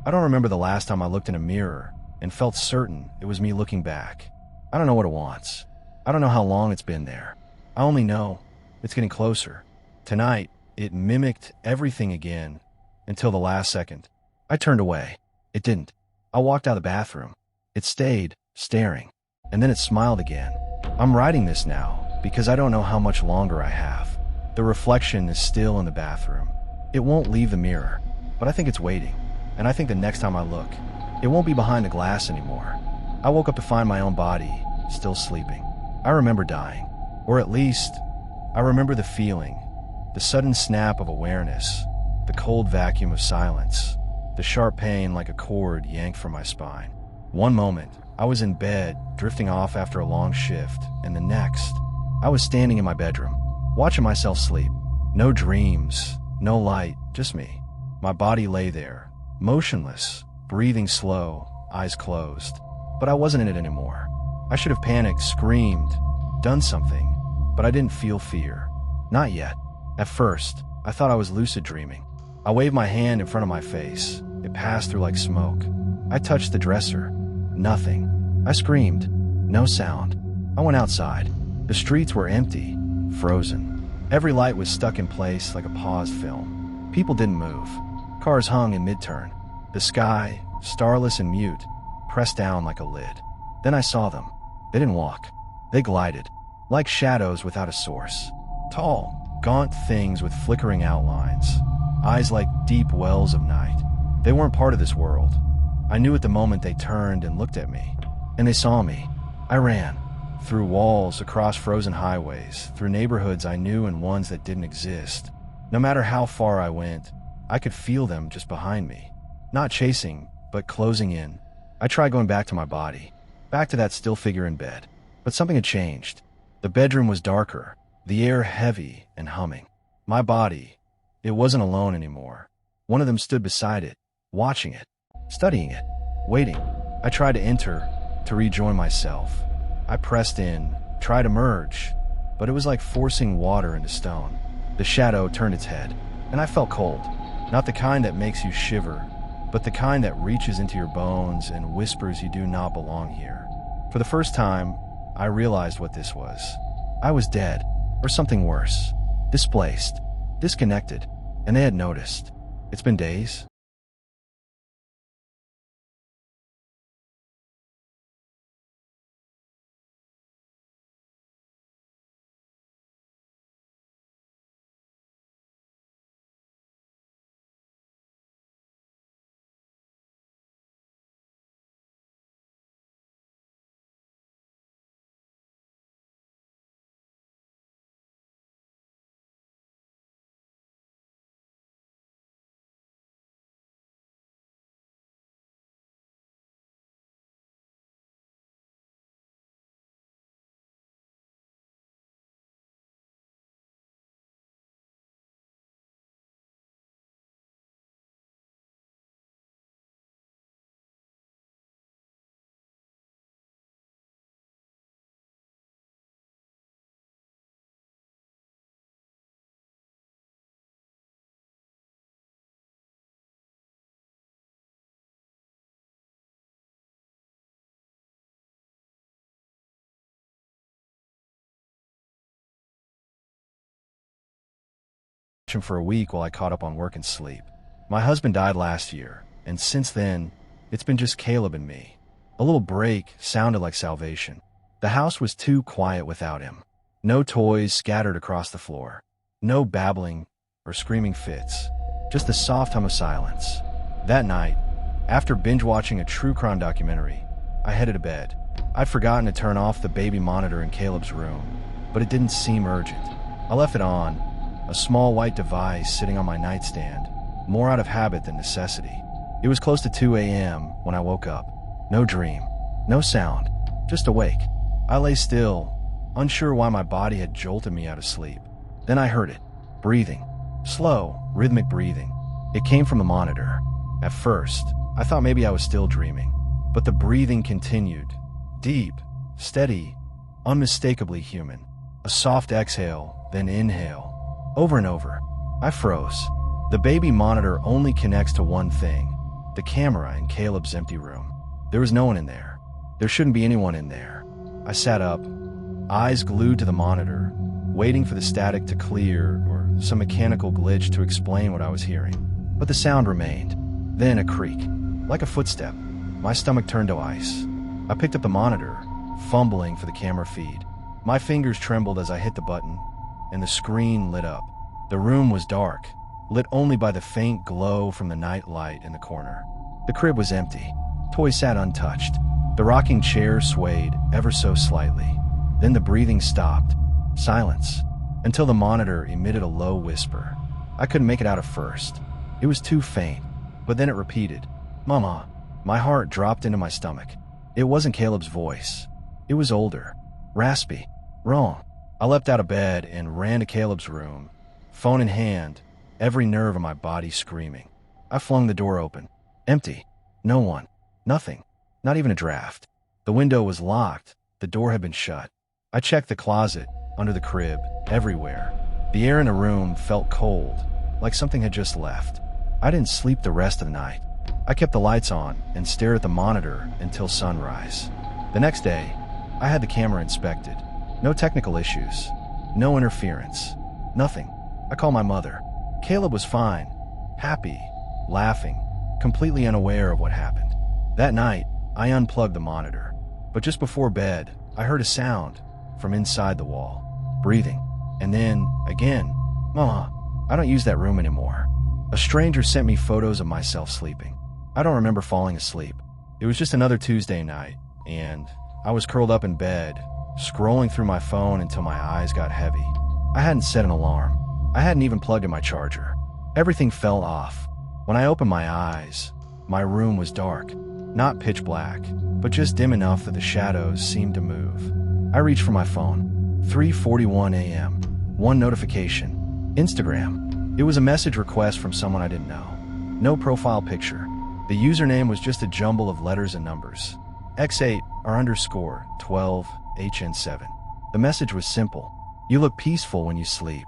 I don't remember the last time I looked in a mirror and felt certain it was me looking back. I don't know what it wants. I don't know how long it's been there. I only know it's getting closer. Tonight, it mimicked everything again until the last second. I turned away. It didn't. I walked out of the bathroom. It stayed, staring. And then it smiled again. I'm writing this now because I don't know how much longer I have. The reflection is still in the bathroom. It won't leave the mirror, but I think it's waiting. And I think the next time I look, it won't be behind the glass anymore. I woke up to find my own body still sleeping. I remember dying. Or at least, I remember the feeling, the sudden snap of awareness, the cold vacuum of silence, the sharp pain like a cord yanked from my spine. One moment, I was in bed, drifting off after a long shift, and the next, I was standing in my bedroom, watching myself sleep. No dreams, no light, just me. My body lay there, motionless, breathing slow, eyes closed. But I wasn't in it anymore. I should have panicked, screamed, done something, but I didn't feel fear. Not yet. At first, I thought I was lucid dreaming. I waved my hand in front of my face. It passed through like smoke. I touched the dresser. Nothing. I screamed. No sound. I went outside. The streets were empty, frozen. Every light was stuck in place like a paused film. People didn't move. Cars hung in mid-turn. The sky, starless and mute, pressed down like a lid. Then I saw them. They didn't walk. They glided, like shadows without a source. Tall, gaunt things with flickering outlines, eyes like deep wells of night. They weren't part of this world. I knew at the moment they turned and looked at me. And they saw me. I ran. Through walls, across frozen highways, through neighborhoods I knew and ones that didn't exist. No matter how far I went, I could feel them just behind me. Not chasing, but closing in. I tried going back to my body, back to that still figure in bed. But something had changed. The bedroom was darker, the air heavy and humming. My body, it wasn't alone anymore. One of them stood beside it, watching it, studying it, waiting. I tried to enter, to rejoin myself. I pressed in, tried to merge, but it was like forcing water into stone. The shadow turned its head, and I felt cold. Not the kind that makes you shiver, but the kind that reaches into your bones and whispers you do not belong here. For the first time, I realized what this was. I was dead, or something worse. Displaced, disconnected, and they had noticed. It's been days, him for a week while I caught up on work and sleep. My husband died last year, and since then, it's been just Caleb and me. A little break sounded like salvation. The house was too quiet without him. No toys scattered across the floor. No babbling or screaming fits. Just the soft hum of silence. That night, after binge-watching a true crime documentary, I headed to bed. I'd forgotten to turn off the baby monitor in Caleb's room, but it didn't seem urgent. I left it on, a small white device sitting on my nightstand, more out of habit than necessity. It was close to 2 a.m. when I woke up. No dream, no sound, just awake. I lay still, unsure why my body had jolted me out of sleep. Then I heard it, breathing, slow, rhythmic breathing. It came from the monitor. At first, I thought maybe I was still dreaming, but the breathing continued, deep, steady, unmistakably human. A soft exhale, then inhale, over and over. I froze. The baby monitor only connects to one thing, the camera in Caleb's empty room. There was no one in there. There shouldn't be anyone in there. I sat up, eyes glued to the monitor, waiting for the static to clear or some mechanical glitch to explain what I was hearing. But the sound remained. Then a creak, like a footstep. My stomach turned to ice. I picked up the monitor, fumbling for the camera feed. My fingers trembled as I hit the button, and the screen lit up. The room was dark, lit only by the faint glow from the night light in the corner. The crib was empty. Toys sat untouched. The rocking chair swayed ever so slightly. Then the breathing stopped. Silence. Until the monitor emitted a low whisper. I couldn't make it out at first. It was too faint, but then it repeated, "Mama." My heart dropped into my stomach. It wasn't Caleb's voice. It was older, raspy, wrong. I leapt out of bed and ran to Caleb's room, phone in hand, every nerve in my body screaming. I flung the door open. Empty. No one. Nothing. Not even a draft. The window was locked. The door had been shut. I checked the closet, under the crib, everywhere. The air in the room felt cold, like something had just left. I didn't sleep the rest of the night. I kept the lights on and stared at the monitor until sunrise. The next day, I had the camera inspected. No technical issues. No interference. Nothing. I called my mother. Caleb was fine, happy, laughing, completely unaware of what happened. That night, I unplugged the monitor. But just before bed, I heard a sound from inside the wall. Breathing. And then, again, "Mama, I don't use that room anymore." A stranger sent me photos of myself sleeping. I don't remember falling asleep. It was just another Tuesday night, and I was curled up in bed, scrolling through my phone until my eyes got heavy. I hadn't set an alarm. I hadn't even plugged in my charger. Everything fell off. When I opened my eyes, my room was dark. Not pitch black, but just dim enough that the shadows seemed to move. I reached for my phone. 3:41 a.m. One notification. Instagram. It was a message request from someone I didn't know. No profile picture. The username was just a jumble of letters and numbers. X8 or underscore 12 HN7. The message was simple. "You look peaceful when you sleep."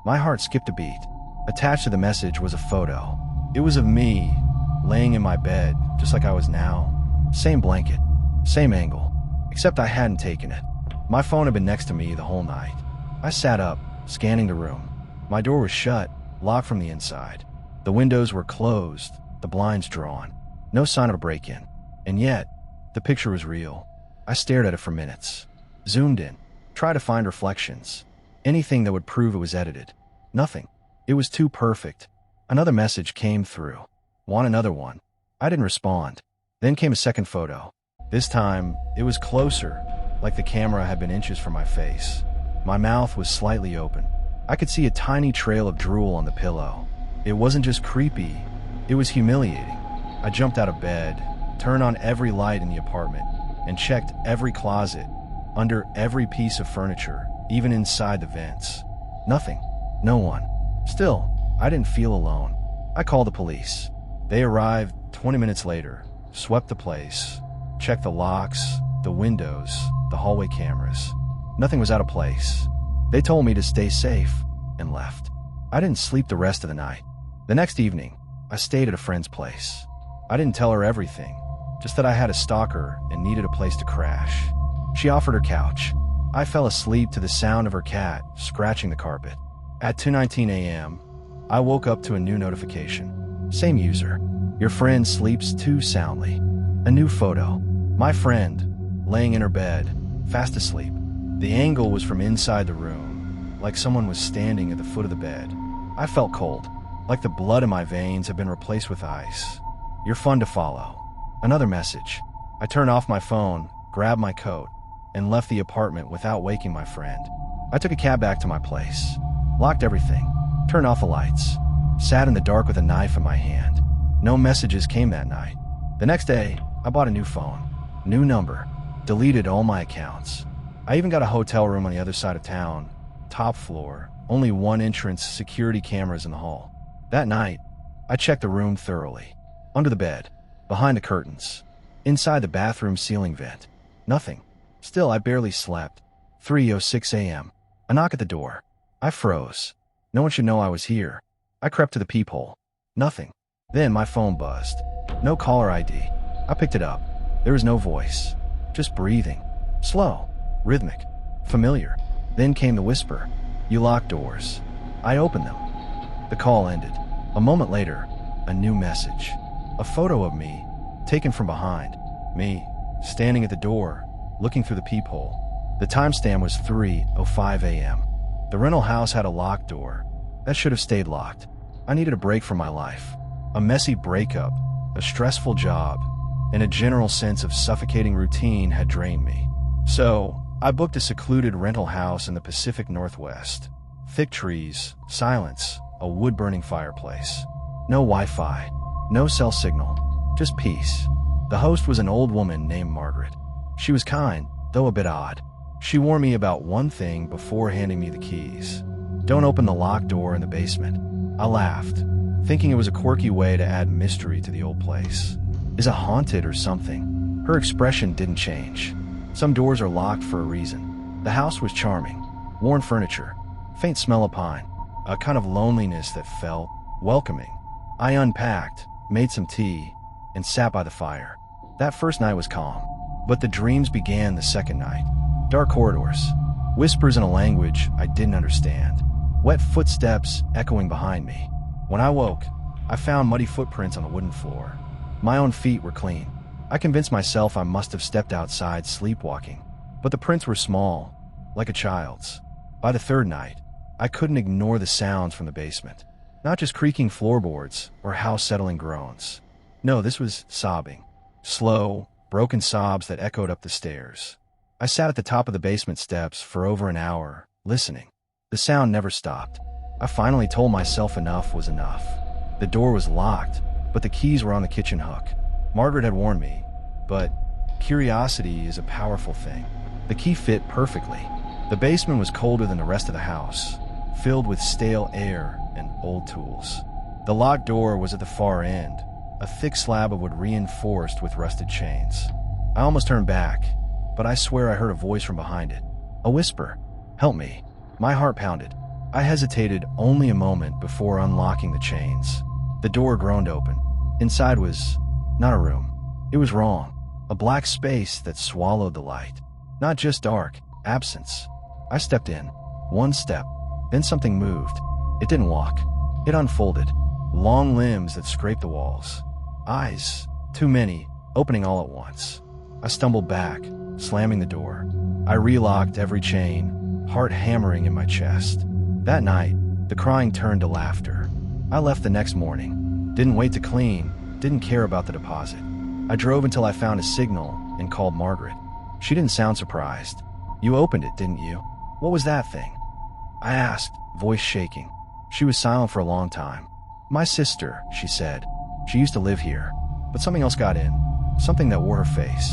My heart skipped a beat. Attached to the message was a photo. It was of me, laying in my bed, just like I was now. Same blanket, same angle, except I hadn't taken it. My phone had been next to me the whole night. I sat up, scanning the room. My door was shut, locked from the inside. The windows were closed, the blinds drawn. No sign of a break-in. And yet, the picture was real. I stared at it for minutes. Zoomed in, tried to find reflections. Anything that would prove it was edited. Nothing. It was too perfect. Another message came through. Want another one? I didn't respond. Then came a second photo. This time, it was closer, like the camera had been inches from my face. My mouth was slightly open. I could see a tiny trail of drool on the pillow. It wasn't just creepy, it was humiliating. I jumped out of bed, turned on every light in the apartment, and checked every closet, under every piece of furniture, even inside the vents. Nothing. No one. Still, I didn't feel alone. I called the police. They arrived 20 minutes later, swept the place, checked the locks, the windows, the hallway cameras. Nothing was out of place. They told me to stay safe and left. I didn't sleep the rest of the night. The next evening, I stayed at a friend's place. I didn't tell her everything, just that I had a stalker and needed a place to crash. She offered her couch. I fell asleep to the sound of her cat scratching the carpet. At 2:19 a.m., I woke up to a new notification. Same user. Your friend sleeps too soundly. A new photo. My friend, laying in her bed, fast asleep. The angle was from inside the room, like someone was standing at the foot of the bed. I felt cold, like the blood in my veins had been replaced with ice. You're fun to follow. Another message. I turned off my phone, grabbed my coat, and left the apartment without waking my friend. I took a cab back to my place, locked everything, turned off the lights, sat in the dark with a knife in my hand. No messages came that night. The next day, I bought a new phone, new number, deleted all my accounts. I even got a hotel room on the other side of town, top floor, only one entrance, security cameras in the hall. That night, I checked the room thoroughly. Under the bed, behind the curtains, inside the bathroom ceiling vent. Nothing. Still, I barely slept. 3:06 a.m. A knock at the door. I froze. No one should know I was here. I crept to the peephole. Nothing. Then my phone buzzed. No caller ID. I picked it up. There was no voice. Just breathing. Slow. Rhythmic. Familiar. Then came the whisper. You locked doors. I opened them. The call ended. A moment later, a new message. A photo of me, taken from behind. Me, standing at the door, looking through the peephole. The timestamp was 3:05 a.m. The rental house had a locked door. That should have stayed locked. I needed a break from my life. A messy breakup, a stressful job, and a general sense of suffocating routine had drained me. So, I booked a secluded rental house in the Pacific Northwest. Thick trees, silence, a wood-burning fireplace. No Wi-Fi, no cell signal, just peace. The host was an old woman named Margaret. She was kind, though a bit odd. She warned me about one thing before handing me the keys. Don't open the locked door in the basement. I laughed, thinking it was a quirky way to add mystery to the old place. Is it haunted or something? Her expression didn't change. Some doors are locked for a reason. The house was charming. Worn furniture, faint smell of pine, a kind of loneliness that felt welcoming. I unpacked, made some tea, and sat by the fire. That first night was calm, but the dreams began the second night. Dark corridors, whispers in a language I didn't understand, wet footsteps echoing behind me. When I woke, I found muddy footprints on the wooden floor. My own feet were clean. I convinced myself I must have stepped outside sleepwalking, but the prints were small, like a child's. By the third night, I couldn't ignore the sounds from the basement. Not just creaking floorboards or house-settling groans. No, this was sobbing. Slow, broken sobs that echoed up the stairs. I sat at the top of the basement steps for over an hour, listening. The sound never stopped. I finally told myself enough was enough. The door was locked, but the keys were on the kitchen hook. Margaret had warned me, but curiosity is a powerful thing. The key fit perfectly. The basement was colder than the rest of the house, filled with stale air and old tools. The locked door was at the far end, a thick slab of wood reinforced with rusted chains. I almost turned back, but I swear I heard a voice from behind it. A whisper. Help me. My heart pounded. I hesitated only a moment before unlocking the chains. The door groaned open. Inside was not a room. It was wrong. A black space that swallowed the light. Not just dark, absence. I stepped in. One step. Then something moved. It didn't walk. It unfolded. Long limbs that scraped the walls. Eyes. Too many, opening all at once. I stumbled back, slamming the door. I relocked every chain, heart hammering in my chest. That night, the crying turned to laughter. I left the next morning. Didn't wait to clean, didn't care about the deposit. I drove until I found a signal and called Margaret. She didn't sound surprised. You opened it, didn't you? What was that thing? I asked, voice shaking. She was silent for a long time. My sister, she said. She used to live here, but something else got in. Something that wore her face.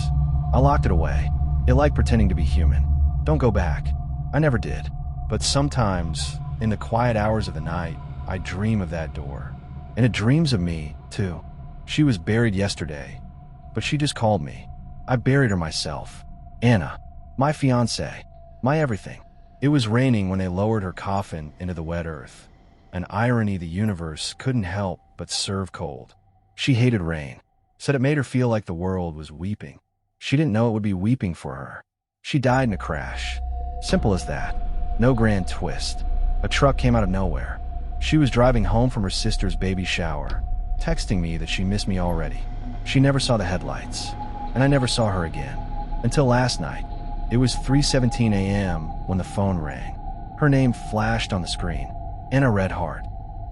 I locked it away. It liked pretending to be human. Don't go back. I never did. But sometimes, in the quiet hours of the night, I dream of that door. And it dreams of me, too. She was buried yesterday, but she just called me. I buried her myself. Anna, my fiancée, my everything. It was raining when they lowered her coffin into the wet earth. An irony the universe couldn't help but serve cold. She hated rain, said it made her feel like the world was weeping. She didn't know it would be weeping for her. She died in a crash. Simple as that. No grand twist. A truck came out of nowhere. She was driving home from her sister's baby shower, texting me that she missed me already. She never saw the headlights, and I never saw her again. Until last night. It was 3:17 a.m. when the phone rang. Her name flashed on the screen, Anna Redheart.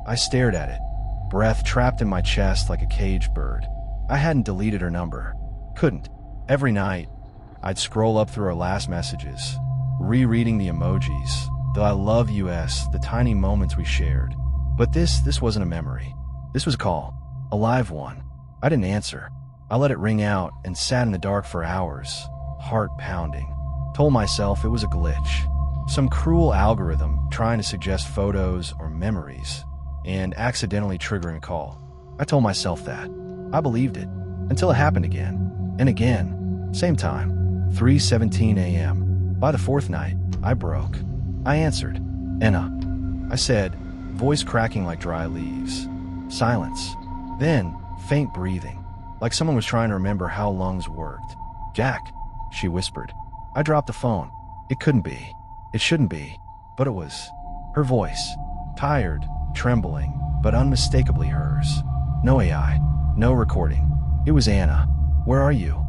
I stared at it, breath trapped in my chest like a caged bird. I hadn't deleted her number. Couldn't. Every night, I'd scroll up through our last messages, rereading the emojis, the I love US, the tiny moments we shared. But this wasn't a memory. This was a call, a live one. I didn't answer. I let it ring out and sat in the dark for hours, heart pounding. Told myself it was a glitch, some cruel algorithm trying to suggest photos or memories and accidentally triggering a call. I told myself that. I believed it until it happened again and again. Same time, 3:17 a.m. By the fourth night, I broke. I answered. Anna, I said, voice cracking like dry leaves. Silence. Then, faint breathing, like someone was trying to remember how lungs worked. Jack, she whispered. I dropped the phone. It couldn't be. It shouldn't be. But it was. Her voice. Tired, trembling, but unmistakably hers. No AI. No recording. It was Anna. Where are you?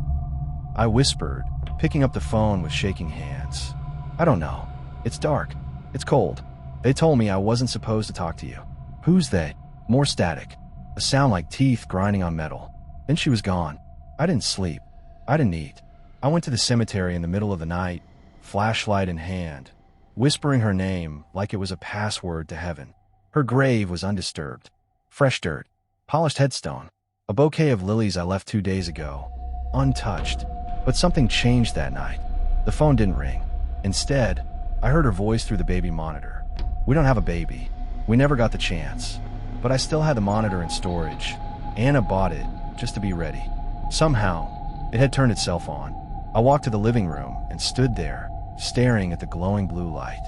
I whispered, picking up the phone with shaking hands. I don't know. It's dark. It's cold. They told me I wasn't supposed to talk to you. Who's they? More static. A sound like teeth grinding on metal. Then she was gone. I didn't sleep. I didn't eat. I went to the cemetery in the middle of the night, flashlight in hand, whispering her name like it was a password to heaven. Her grave was undisturbed. Fresh dirt. Polished headstone. A bouquet of lilies I left 2 days ago. Untouched. But something changed that night. The phone didn't ring. Instead, I heard her voice through the baby monitor. We don't have a baby. We never got the chance. But I still had the monitor in storage. Anna bought it just to be ready. Somehow, it had turned itself on. I walked to the living room and stood there, staring at the glowing blue light.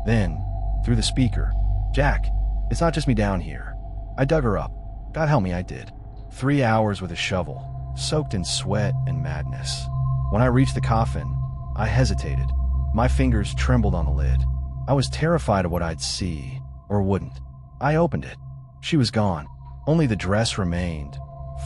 Then, through the speaker, Jack, it's not just me down here. I dug her up. God help me, I did. 3 hours with a shovel, soaked in sweat and madness. When I reached the coffin, I hesitated. My fingers trembled on the lid. I was terrified of what I'd see, or wouldn't. I opened it. She was gone. Only the dress remained,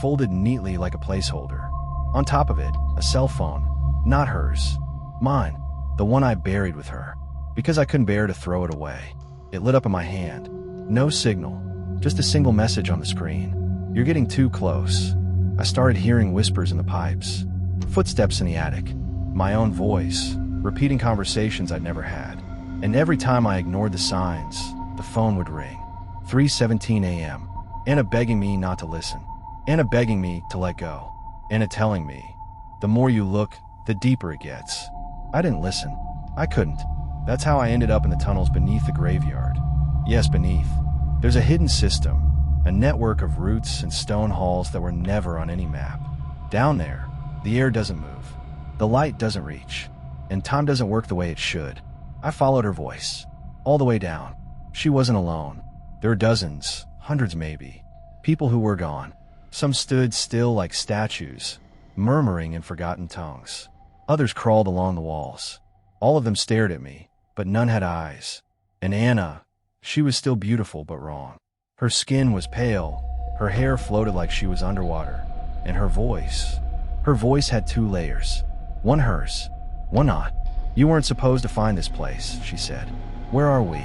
folded neatly like a placeholder. On top of it, a cell phone. Not hers. Mine. The one I buried with her. Because I couldn't bear to throw it away. It lit up in my hand. No signal. Just a single message on the screen. You're getting too close. I started hearing whispers in the pipes. Footsteps in the attic. My own voice. Repeating conversations I'd never had. And every time I ignored the signs, the phone would ring. 3:17 a.m. Anna begging me not to listen. Anna begging me to let go. Anna telling me, the more you look, the deeper it gets. I didn't listen. I couldn't. That's how I ended up in the tunnels beneath the graveyard. Yes, beneath. There's a hidden system, a network of roots and stone halls that were never on any map. Down there, the air doesn't move. The light doesn't reach. And time doesn't work the way it should. I followed her voice. All the way down. She wasn't alone. There were dozens, hundreds maybe. People who were gone. Some stood still like statues, murmuring in forgotten tongues. Others crawled along the walls. All of them stared at me, but none had eyes. And Anna, she was still beautiful but wrong. Her skin was pale, her hair floated like she was underwater, and her voice had 2 layers. One hers, one not. You weren't supposed to find this place, she said. Where are we?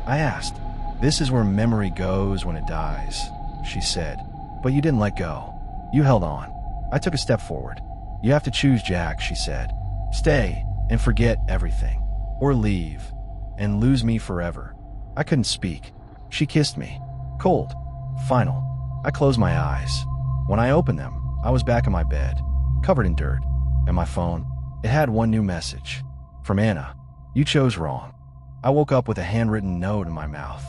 I asked. This is where memory goes when it dies, she said. But you didn't let go. You held on. I took a step forward. You have to choose, Jack, she said. Stay and forget everything. Or leave and lose me forever. I couldn't speak. She kissed me. Cold. Final. I closed my eyes. When I opened them, I was back in my bed, covered in dirt. And my phone, it had one new message. From Anna. You chose wrong. I woke up with a handwritten note in my mouth.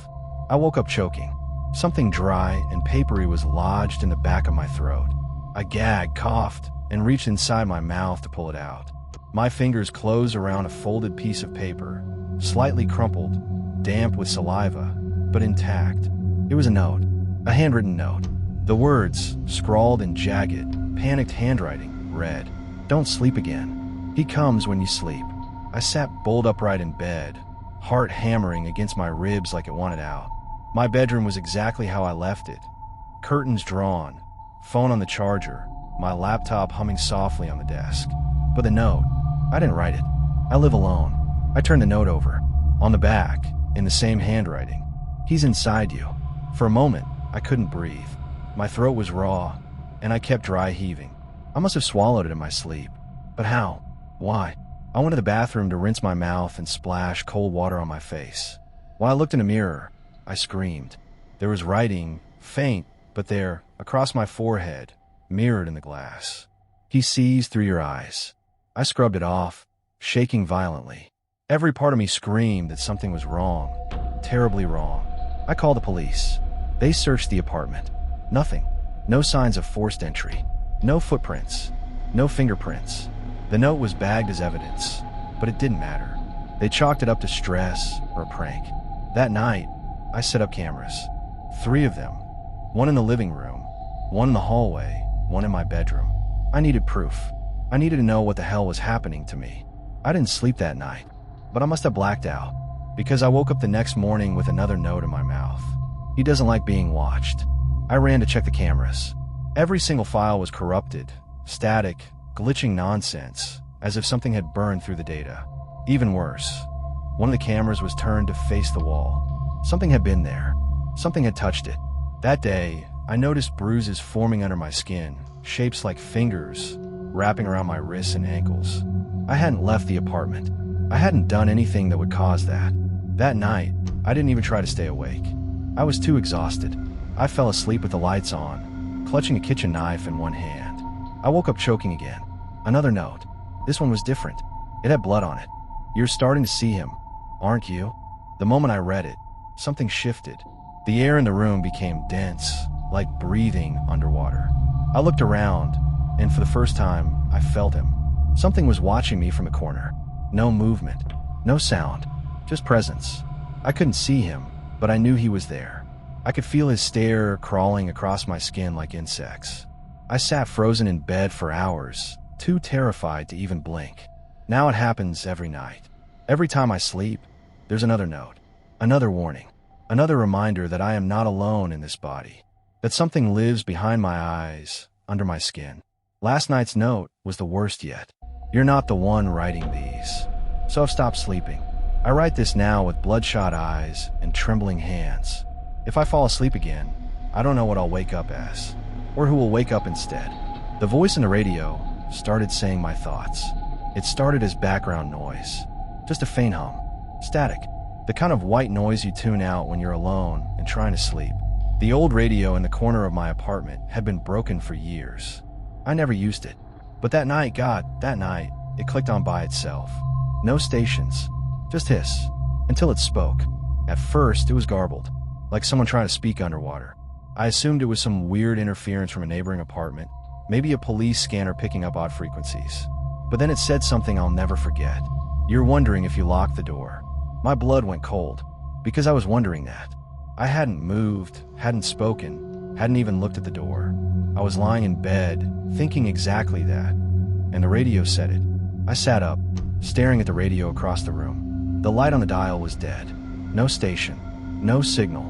I woke up choking. Something dry and papery was lodged in the back of my throat. I gagged, coughed, and reached inside my mouth to pull it out. My fingers closed around a folded piece of paper, slightly crumpled, damp with saliva, but intact. It was a note, a handwritten note. The words, scrawled in jagged, panicked handwriting, read, "Don't sleep again. He comes when you sleep." I sat bolt upright in bed, heart hammering against my ribs like it wanted out. My bedroom was exactly how I left it. Curtains drawn, phone on the charger, my laptop humming softly on the desk. But the note, I didn't write it. I live alone. I turned the note over. On the back, in the same handwriting, "He's inside you." For a moment, I couldn't breathe. My throat was raw, and I kept dry heaving. I must have swallowed it in my sleep. But how? Why? I went to the bathroom to rinse my mouth and splash cold water on my face. While I looked in a mirror, I screamed. There was writing, faint, but there, across my forehead, mirrored in the glass. "He sees through your eyes." I scrubbed it off, shaking violently. Every part of me screamed that something was wrong, terribly wrong. I called the police. They searched the apartment. Nothing. No signs of forced entry. No footprints. No fingerprints. The note was bagged as evidence, but it didn't matter. They chalked it up to stress or a prank. That night, I set up cameras. 3 of them. 1 in the living room, 1 in the hallway, 1 in my bedroom. I needed proof. I needed to know what the hell was happening to me. I didn't sleep that night, but I must have blacked out, because I woke up the next morning with another note in my mouth. "He doesn't like being watched." I ran to check the cameras. Every single file was corrupted, static, glitching nonsense, as if something had burned through the data. Even worse, one of the cameras was turned to face the wall. Something had been there. Something had touched it. That day, I noticed bruises forming under my skin, shapes like fingers wrapping around my wrists and ankles. I hadn't left the apartment. I hadn't done anything that would cause that. That night, I didn't even try to stay awake. I was too exhausted. I fell asleep with the lights on, clutching a kitchen knife in one hand. I woke up choking again. Another note. This one was different. It had blood on it. "You're starting to see him, aren't you?" The moment I read it, something shifted. The air in the room became dense, like breathing underwater. I looked around, and for the first time, I felt him. Something was watching me from the corner. No movement, no sound, just presence. I couldn't see him, but I knew he was there. I could feel his stare crawling across my skin like insects. I sat frozen in bed for hours, too terrified to even blink. Now it happens every night. Every time I sleep, there's another note, another warning, another reminder that I am not alone in this body, that something lives behind my eyes, under my skin. Last night's note was the worst yet. "You're not the one writing these." So I've stopped sleeping. I write this now with bloodshot eyes and trembling hands. If I fall asleep again, I don't know what I'll wake up as, or who will wake up instead. The voice in the radio started saying my thoughts. It started as background noise, just a faint hum, static, the kind of white noise you tune out when you're alone and trying to sleep. The old radio in the corner of my apartment had been broken for years. I never used it, but that night, it clicked on by itself. No stations, just hiss, until it spoke. At first, it was garbled, like someone trying to speak underwater. I assumed it was some weird interference from a neighboring apartment, maybe a police scanner picking up odd frequencies. But then it said something I'll never forget. "You're wondering if you locked the door." My blood went cold, because I was wondering that. I hadn't moved, hadn't spoken, hadn't even looked at the door. I was lying in bed, thinking exactly that, and the radio said it. I sat up, staring at the radio across the room. The light on the dial was dead. No station, no signal,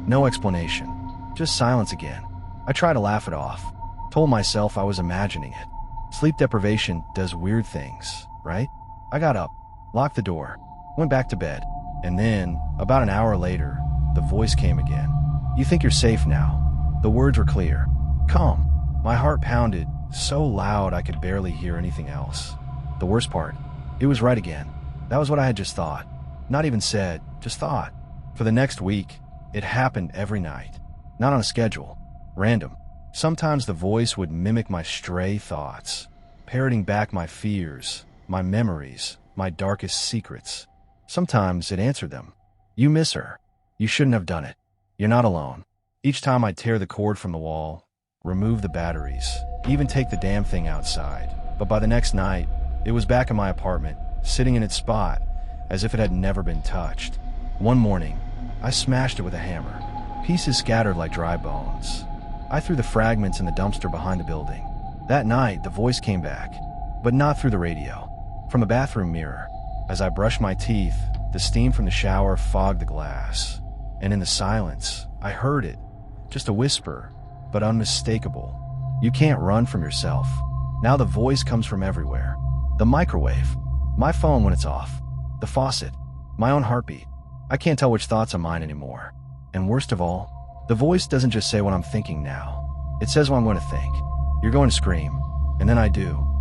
no explanation. Just silence again. I tried to laugh it off, told myself I was imagining it. Sleep deprivation does weird things, right? I got up, locked the door, went back to bed, and then, about an hour later, the voice came again. "You think you're safe now." The words were clear. Calm. My heart pounded so loud I could barely hear anything else. The worst part, it was right again. That was what I had just thought. Not even said, just thought. For the next week, it happened every night. Not on a schedule. Random. Sometimes the voice would mimic my stray thoughts, parroting back my fears, my memories, my darkest secrets. Sometimes it answered them. "You miss her. You shouldn't have done it. You're not alone." Each time I'd tear the cord from the wall, remove the batteries, even take the damn thing outside. But by the next night, it was back in my apartment, sitting in its spot, as if it had never been touched. One morning, I smashed it with a hammer. Pieces scattered like dry bones. I threw the fragments in the dumpster behind the building. That night, the voice came back, but not through the radio, from a bathroom mirror. As I brushed my teeth, the steam from the shower fogged the glass. And in the silence, I heard it. Just a whisper, but unmistakable. You can't run from yourself. Now the voice comes from everywhere. The microwave, my phone when it's off, the faucet, my own heartbeat. I can't tell which thoughts are mine anymore. And worst of all, the voice doesn't just say what I'm thinking now. It says what I'm going to think. You're going to scream. And then I do.